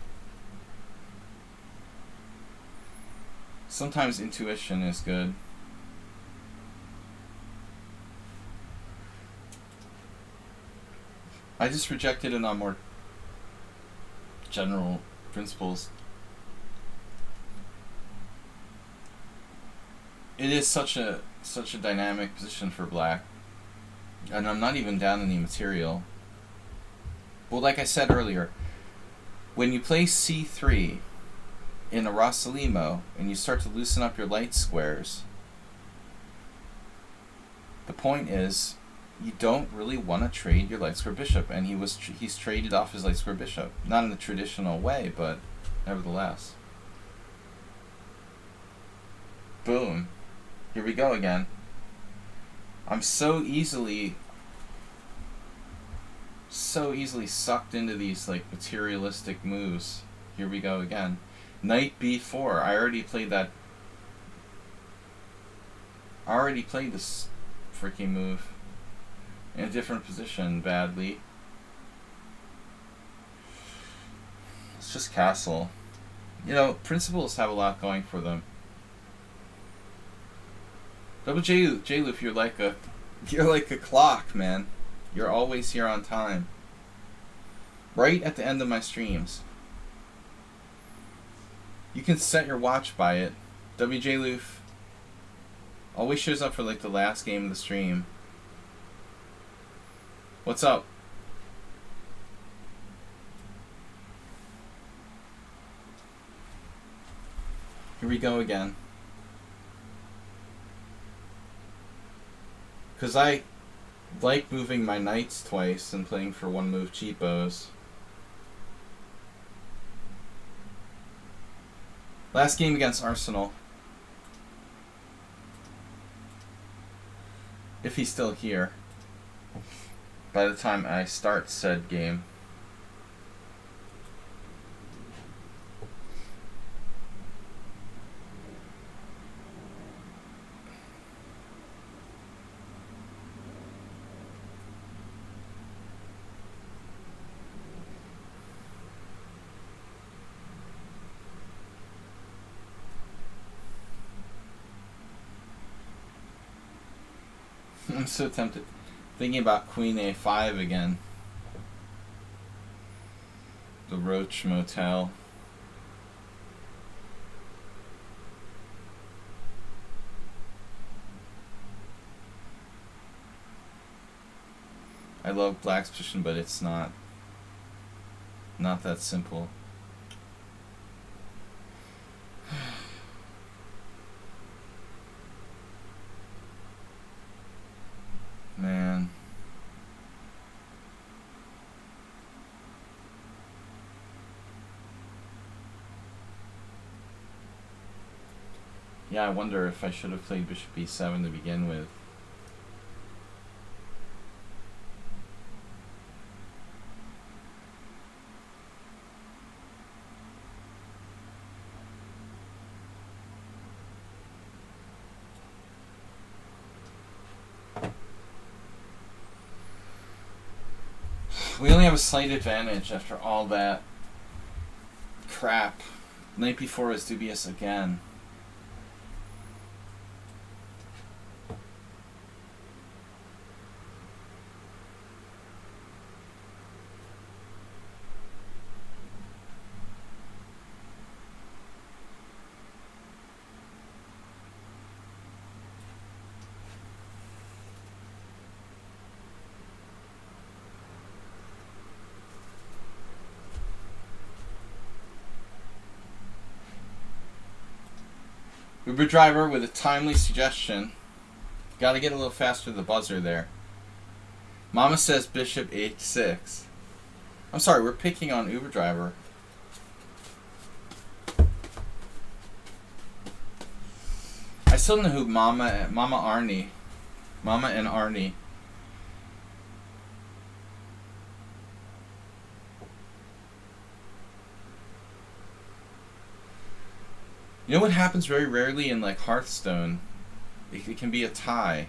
Sometimes intuition is good. I just rejected it on more general principles. It is such a dynamic position for black. And I'm not even down any material. Well, like I said earlier, when you play c3 in a Rossolimo and you start to loosen up your light squares, the point is you don't really want to trade your light square bishop, and he's traded off his light square bishop. Not in the traditional way, but nevertheless. Boom. Here we go again. I'm so easily sucked into these like materialistic moves. Here we go again. Knight b4. I already played this freaking move in a different position badly. It's just castle. You know, principles have a lot going for them. Double J-Loop, you're like a clock, man. You're always here on time. Right at the end of my streams. You can set your watch by it. WJ Loof always shows up for like the last game of the stream. What's up? Here we go again. Because I like moving my knights twice and playing for one move cheapos. Last game against Arsenal. If he's still here. By the time I start said game. I'm so tempted. Thinking about Queen A5 again. The Roach Motel. I love black's position, but it's not that simple. Man. Yeah, I wonder if I should have played Bishop E7 to begin with. We only have a slight advantage after all that crap. Knight b4 is dubious again. Uber driver with a timely suggestion. Gotta get a little faster to the buzzer there. Mama says Bishop H6. I'm sorry, we're picking on Uber driver. still know who Mama and Arnie. You know what happens very rarely in like Hearthstone? It can be a tie.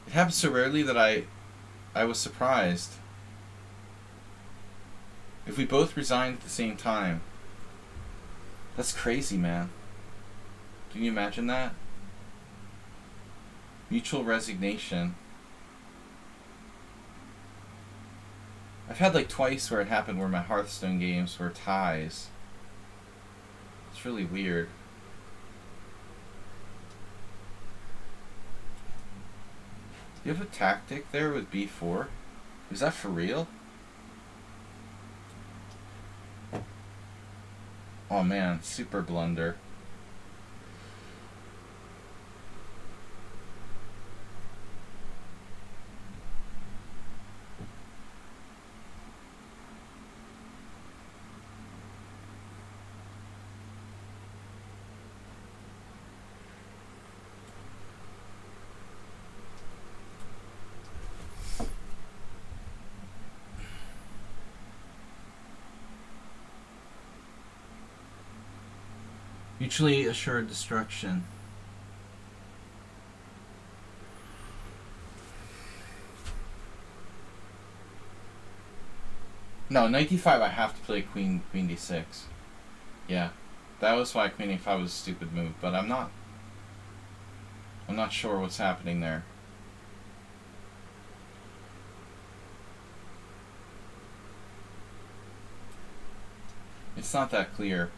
It happens so rarely that I was surprised. If we both resigned at the same time. That's crazy, man. Can you imagine that? Mutual resignation. I've had like twice where it happened where my Hearthstone games were ties. It's really weird. Do you have a tactic there with B4? Is that for real? Oh man, super blunder. Mutually assured destruction. No, knight d5 I have to play queen d6. Yeah. That was why queen a5 was a stupid move, but I'm not sure what's happening there. It's not that clear.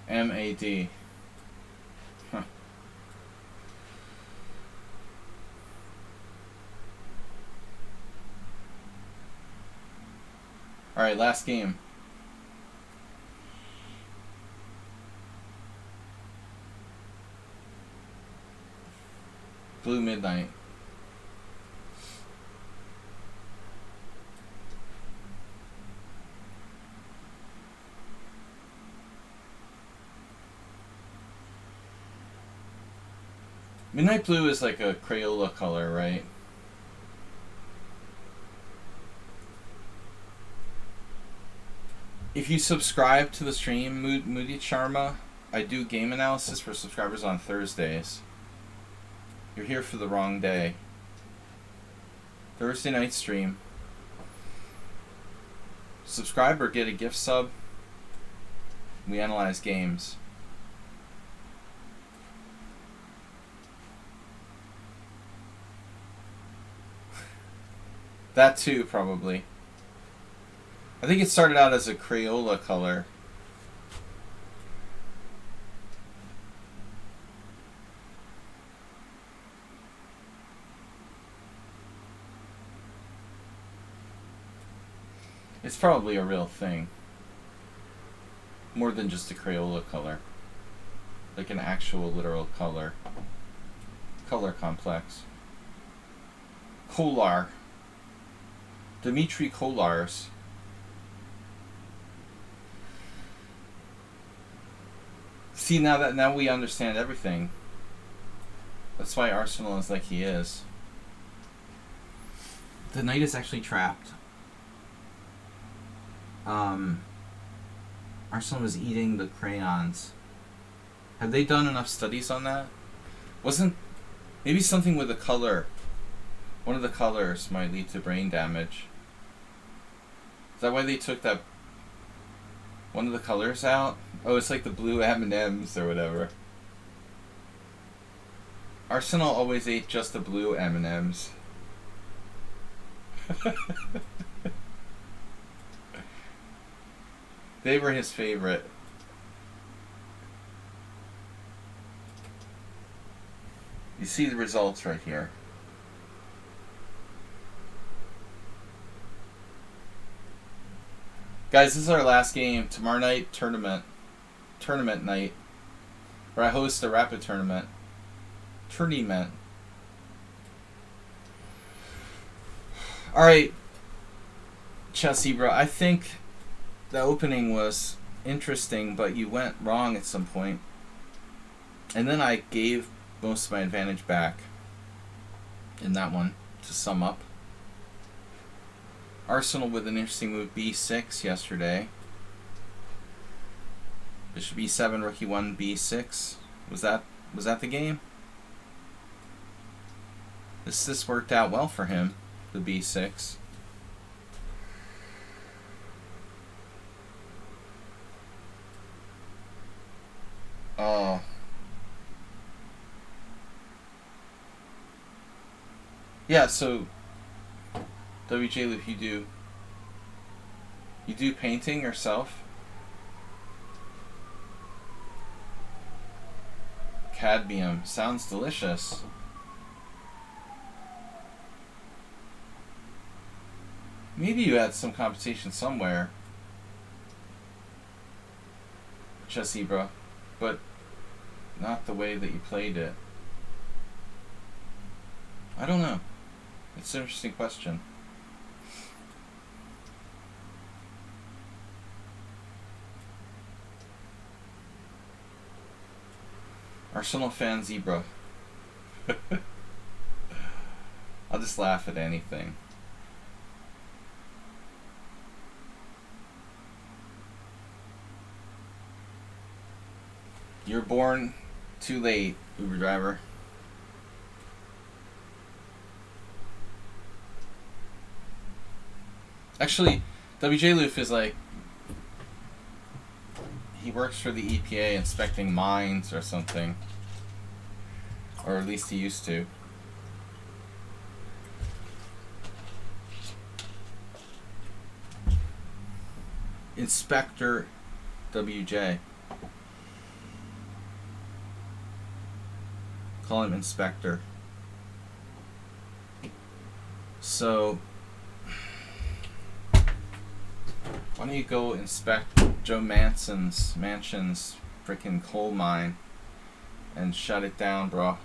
MAD. Huh. Alright, last game. Blue Midnight. Midnight Blue is like a Crayola color, right? If you subscribe to the stream, Moody Sharma, I do game analysis for subscribers on Thursdays. You're here for the wrong day. Thursday night stream. Subscribe or get a gift sub. We analyze games. That too, probably. I think it started out as a Crayola color. It's probably a real thing. More than just a Crayola color. Like an actual literal color. Color complex. Kolar. Dmitry Kolars. See, now we understand everything. That's why Arsenal is like he is. The knight is actually trapped. Arsenal was eating the crayons. Have they done enough studies on that? Maybe something with the color. One of the colors might lead to brain damage. Is that why they took that one of the colors out? Oh, it's like the blue M&Ms or whatever. Arsenal always ate just the blue M&Ms. They were his favorite. You see the results right here. Guys, this is our last game. Tomorrow night, tournament night, where I host a rapid tournament. Alright, Chelsea, bro, I think the opening was interesting, but you went wrong at some point. And then I gave most of my advantage back in that one, to sum up. Arsenal with an interesting move, b6 yesterday. Bishop e7, rook e1, b6. Was that the game? This worked out well for him, the b6. Oh. Yeah, so WJ Loop, you do painting yourself? Cadmium sounds delicious. Maybe you had some competition somewhere, Chessy, bro, but not the way that you played it. I don't know. It's an interesting question. Arsenal fan Zebra. I'll just laugh at anything. You're born too late, Uber driver. Actually, WJ Loof is like, he works for the EPA inspecting mines or something. Or at least he used to. Inspector WJ. Call him Inspector. So, why don't you go inspect Joe Manson's mansion's freaking coal mine and shut it down, bro.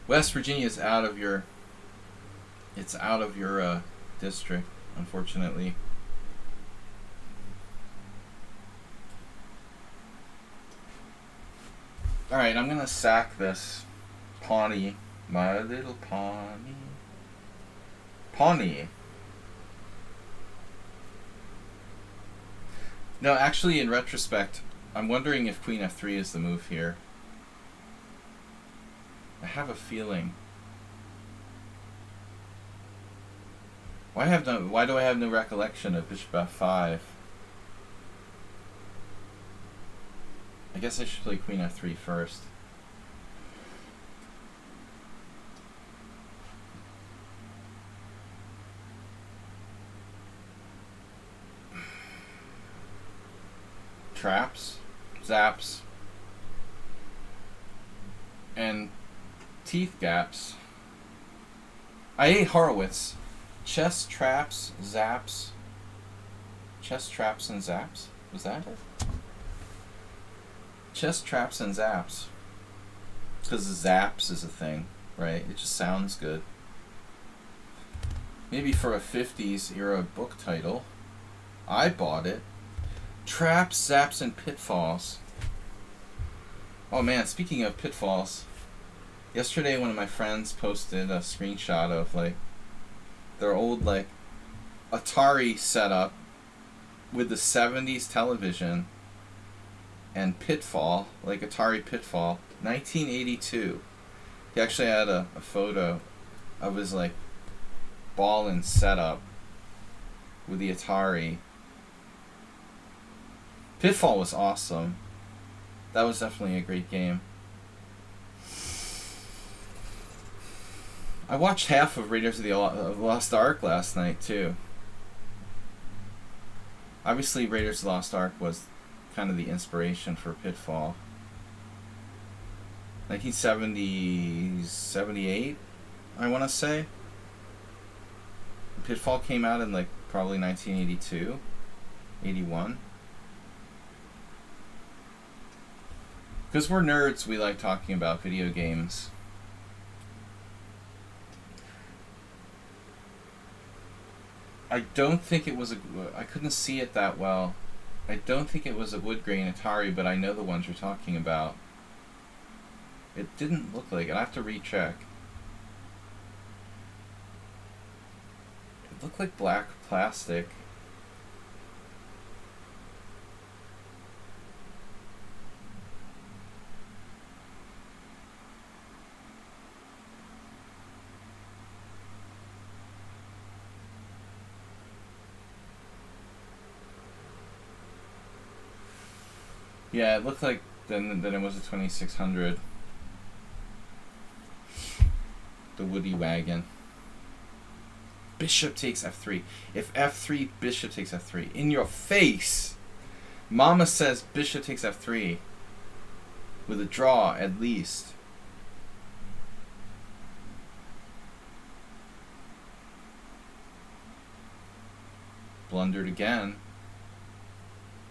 West Virginia is out of your district, unfortunately. Alright, I'm gonna sack this Pawnee. My little Pawnee. Pawnee. No, actually, in retrospect, I'm wondering if Queen F3 is the move here. I have a feeling. Why do I have no recollection of Bishop F5? I guess I should play Queen F3 first. Traps, zaps, and teeth gaps. I ate Horowitz. Chess, traps, zaps. Chess, traps, and zaps? Was that it? Chess, traps, and zaps. Because zaps is a thing, right? It just sounds good. Maybe for a 50s era book title. I bought it. Traps, zaps, and pitfalls. Oh man, speaking of pitfalls, yesterday one of my friends posted a screenshot of like their old like Atari setup with the 70s television and Pitfall, like Atari Pitfall, 1982. He actually had a photo of his like ball-in setup with the Atari. Pitfall was awesome. That was definitely a great game. I watched half of Raiders of the Lost Ark last night too. Obviously, Raiders of the Lost Ark was kind of the inspiration for Pitfall. 1970, 78, I want to say. Pitfall came out in like probably 1982, 81. Because we're nerds, we like talking about video games. I don't think it was a. I couldn't see it that well. I don't think it was a wood grain Atari, but I know the ones you're talking about. It didn't look like it. I have to recheck. It looked like black plastic. Yeah, it looked like then it was a 2600. The Woody Wagon. Bishop takes f3. If f3, bishop takes f3. In your face! Mama says bishop takes f3. With a draw, at least. Blundered again.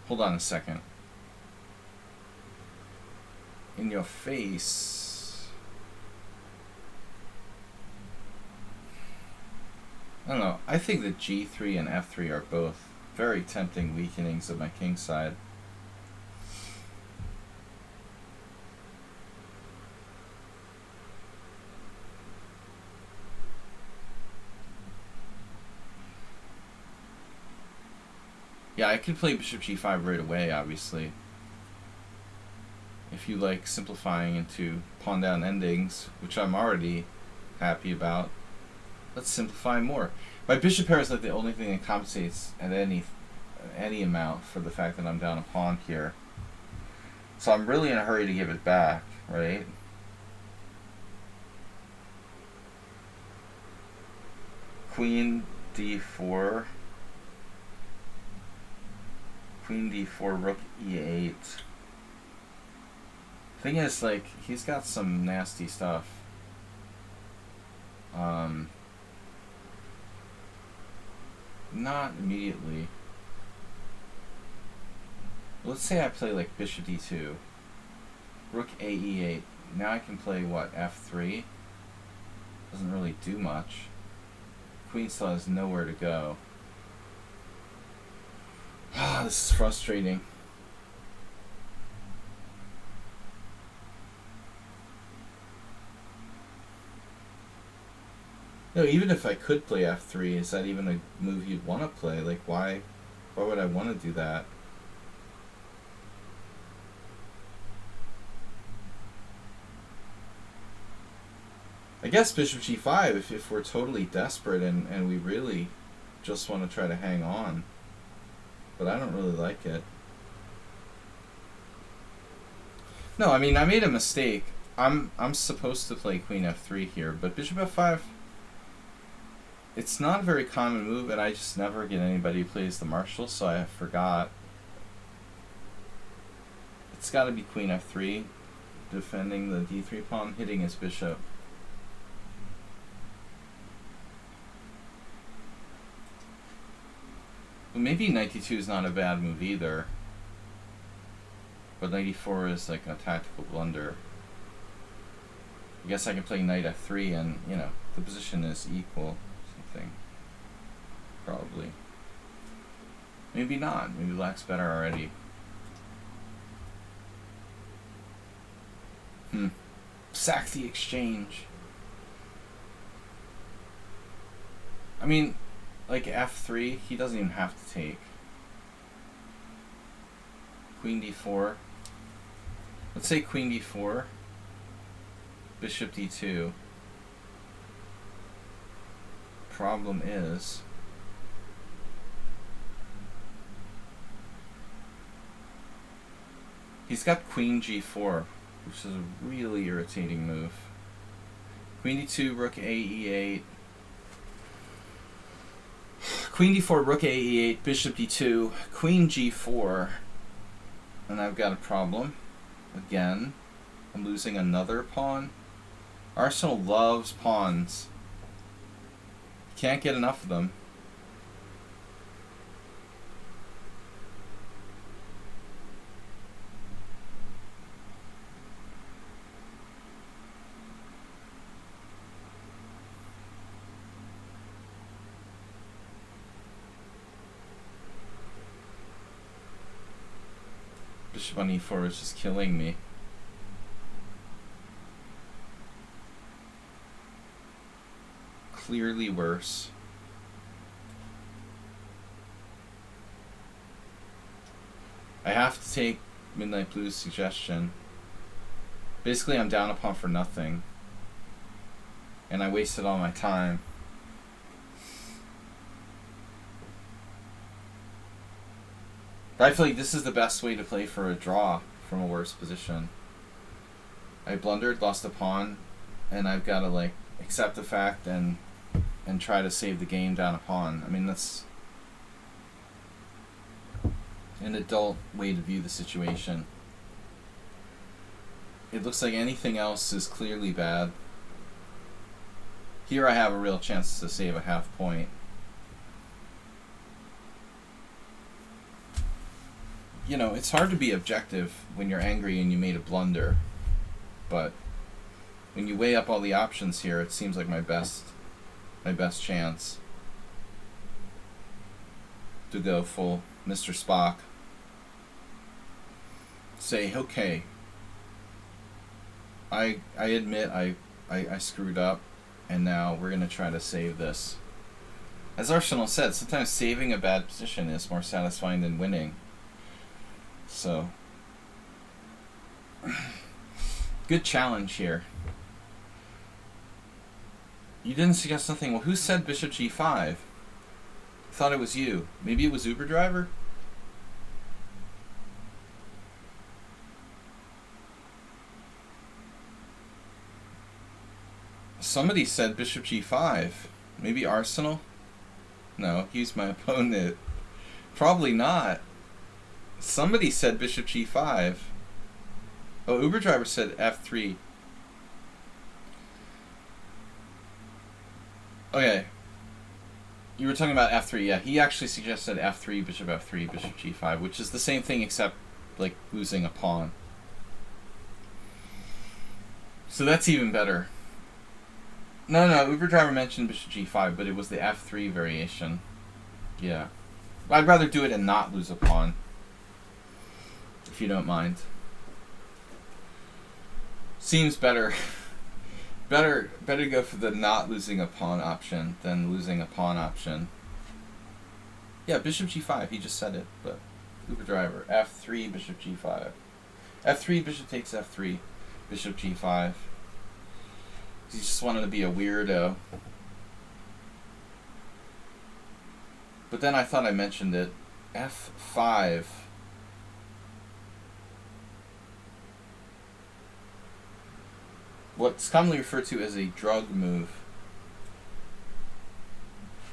Hold on a second. In your face. I don't know. I think that g3 and f3 are both very tempting weakenings of my king side. Yeah, I could play bishop g5 right away, obviously. If you like simplifying into pawn down endings, which I'm already happy about, let's simplify more. My bishop pair is like the only thing that compensates at any amount for the fact that I'm down a pawn here. So I'm really in a hurry to give it back, right? Queen d4. Queen d4, rook e8. Thing is, like, he's got some nasty stuff. Not immediately. Let's say I play, like, bishop d2. Rook a e8. Now I can play, what, f3? Doesn't really do much. Queen still has nowhere to go. Ah, this is frustrating. No, even if I could play f3, is that even a move you'd want to play? Like, why would I want to do that? I guess bishop g5 if we're totally desperate and we really just want to try to hang on. But I don't really like it. No, I mean, I made a mistake. I'm supposed to play queen f3 here, but bishop f5, it's not a very common move, and I just never get anybody who plays the Marshall, so I forgot. It's got to be queen f3, defending the d3 pawn, hitting his bishop. Well, maybe knight d2 is not a bad move either, but knight e4 is like a tactical blunder. I guess I can play knight f3 and, you know, the position is equal. Something. Probably. Maybe not. Maybe black's better already. Sack the exchange. I mean, like f3, he doesn't even have to take. Queen d4. Let's say queen d4. Bishop d2. Problem is, he's got queen g4, which is a really irritating move. Queen d2, rook a e8. Queen d4, rook a e8, bishop d2, queen g4. And I've got a problem. Again, I'm losing another pawn. Arsenal loves pawns. Can't get enough of them. Bishop on e4 is just killing me. Clearly worse. I have to take Midnight Blue's suggestion. Basically, I'm down a pawn for nothing. And I wasted all my time. But I feel like this is the best way to play for a draw from a worse position. I blundered, lost a pawn, and I've got to like accept the fact and try to save the game down a pawn. I mean, that's an adult way to view the situation. It looks like anything else is clearly bad. Here I have a real chance to save a half point. You know, it's hard to be objective when you're angry and you made a blunder, but when you weigh up all the options here, it seems like my best chance to go full Mr. Spock. Say, okay, I admit I screwed up, and now we're going to try to save this. As Arsenal said, sometimes saving a bad position is more satisfying than winning. So, good challenge here. You didn't suggest nothing. Well, who said Bishop G5? I thought it was you. Maybe it was Uber Driver? Somebody said Bishop G5. Maybe Arsenal? No, he's my opponent. Probably not. Somebody said Bishop G5. Oh, Uber Driver said F3. Okay. You were talking about F3, yeah. He actually suggested F3, Bishop F3, Bishop G5, which is the same thing except, like, losing a pawn. So that's even better. No, Uber Driver mentioned Bishop G5, but it was the F3 variation. Yeah. I'd rather do it and not lose a pawn, if you don't mind. Seems better. Better go for the not losing a pawn option than losing a pawn option. Yeah, Bishop G5, he just said it, but Uber Driver, F3, Bishop G5. F3, Bishop takes F3, Bishop G5. He just wanted to be a weirdo. But then I thought I mentioned it. F5. What's commonly referred to as a drug move.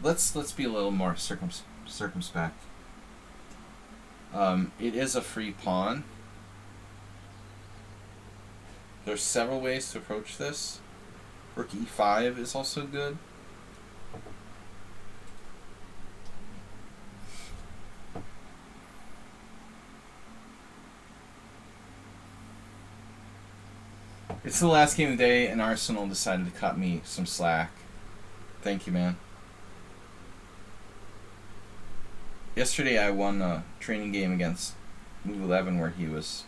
Let's be a little more circumspect. It is a free pawn. There's several ways to approach this. Rook E5 is also good. It's the last game of the day, and Arsenal decided to cut me some slack. Thank you, man. Yesterday I won a training game against Move 11 where he was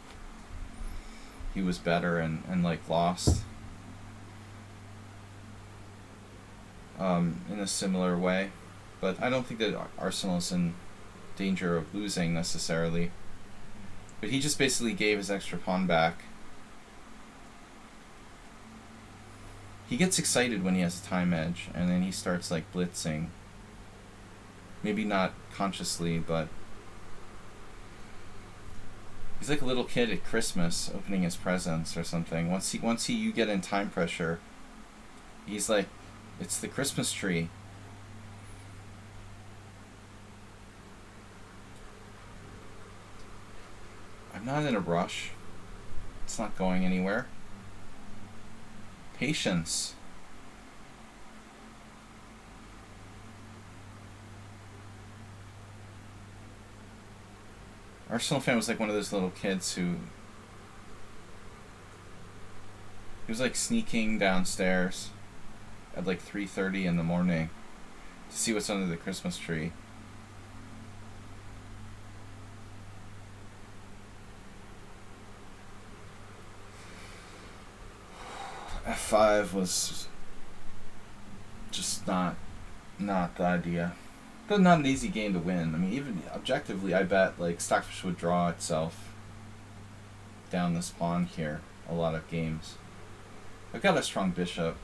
better and like lost. In a similar way. But I don't think that Arsenal is in danger of losing necessarily. But he just basically gave his extra pawn back. He gets excited when he has a time edge, and then he starts like blitzing. Maybe not consciously, but he's like a little kid at Christmas opening his presents or something. Once you get in time pressure, he's like, it's the Christmas tree. I'm not in a rush. It's not going anywhere. Patience. Arsenal fan was like one of those little kids who he was like sneaking downstairs at like 3:30 in the morning to see what's under the Christmas tree. f5 was just not the idea. But not an easy game to win. I mean, even objectively, I bet like Stockfish would draw itself down this pawn here a lot of games. I've got a strong bishop.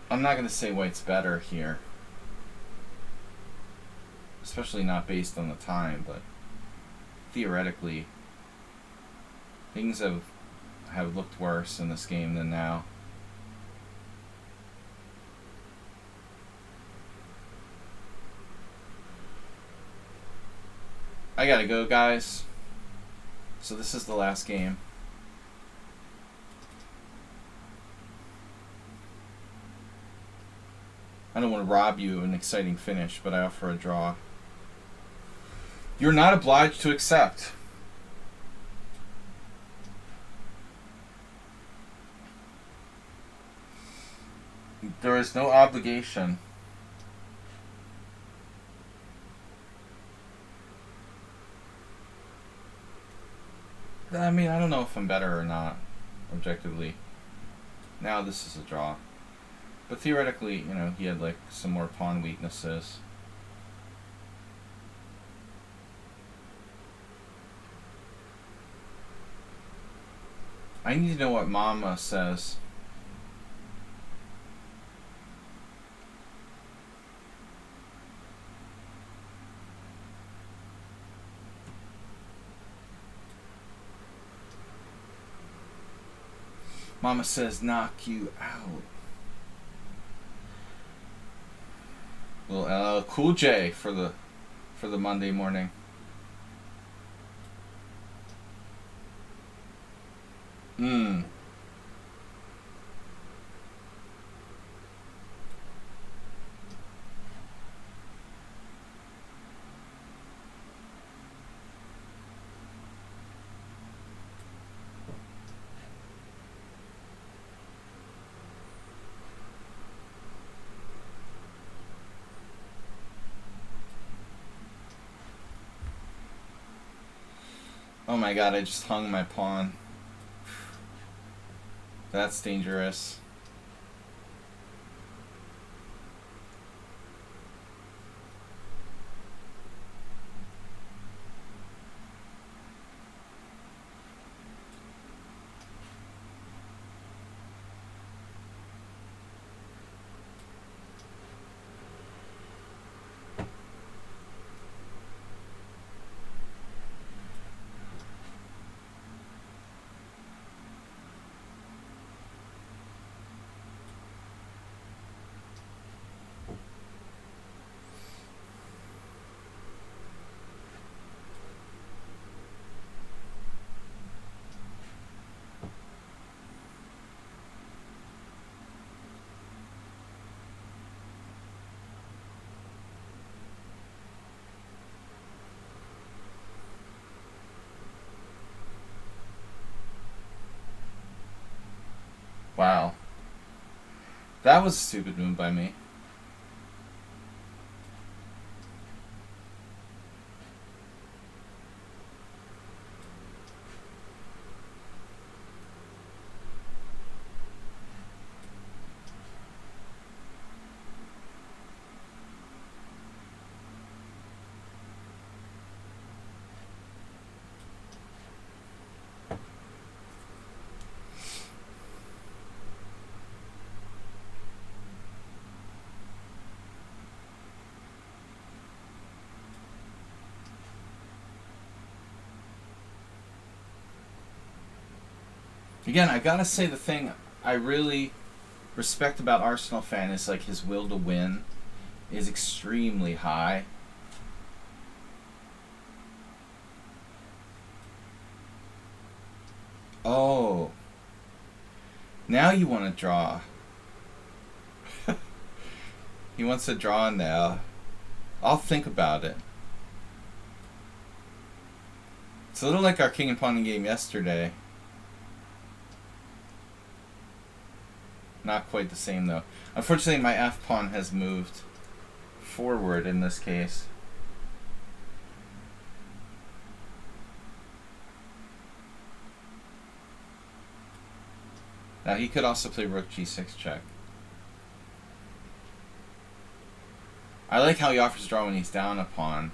I'm not going to say white's better here. Especially not based on the time, but theoretically, things have looked worse in this game than now. I gotta go, guys. So this is the last game. I don't want to rob you of an exciting finish, but I offer a draw. You're not obliged to accept. There is no obligation. I mean, I don't know if I'm better or not, objectively. Now this is a draw. But theoretically, you know, he had like some more pawn weaknesses. I need to know what Mama says. Mama says knock you out. Well, Cool J for the Monday morning. Oh my god, I just hung my pawn. That's dangerous. Wow. That was a stupid move by me. Again, I gotta say the thing I really respect about Arsenal fan is like his will to win is extremely high. Oh. Now you want to draw. He wants to draw now. I'll think about it. It's a little like our king and pawn game yesterday. Not quite the same, though. Unfortunately, my f-pawn has moved forward in this case. Now, he could also play rook g6 check. I like how he offers draw when he's down a pawn.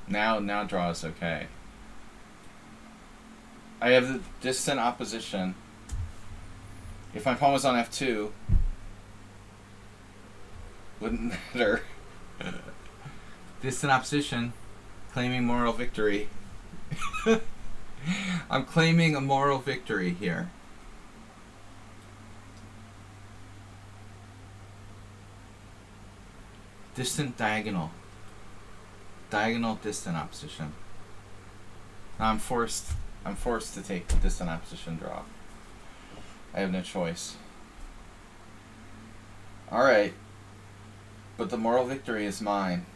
Now draw is okay. I have the distant opposition. If my pawn was on f2, wouldn't matter. Distant opposition, claiming moral victory. I'm claiming a moral victory here. Distant diagonal. Diagonal distant opposition. Now I'm forced to take the distant opposition draw. I have no choice. Alright. But the moral victory is mine.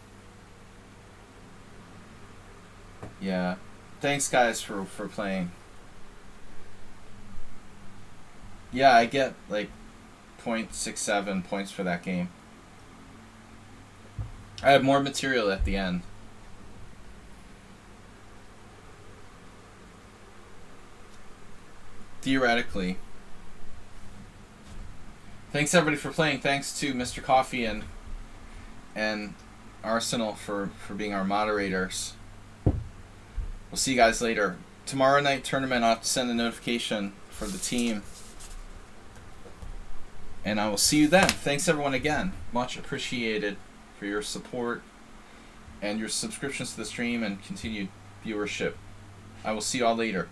Yeah. Thanks guys for playing. Yeah, I get like 0.67 points for that game. I have more material at the end. Theoretically. Thanks everybody for playing. Thanks to Mr. Coffee and Arsenal for being our moderators. We'll see you guys later. Tomorrow night tournament, I'll have to send a notification for the team. And I will see you then. Thanks everyone again. Much appreciated for your support and your subscriptions to the stream and continued viewership. I will see you all later.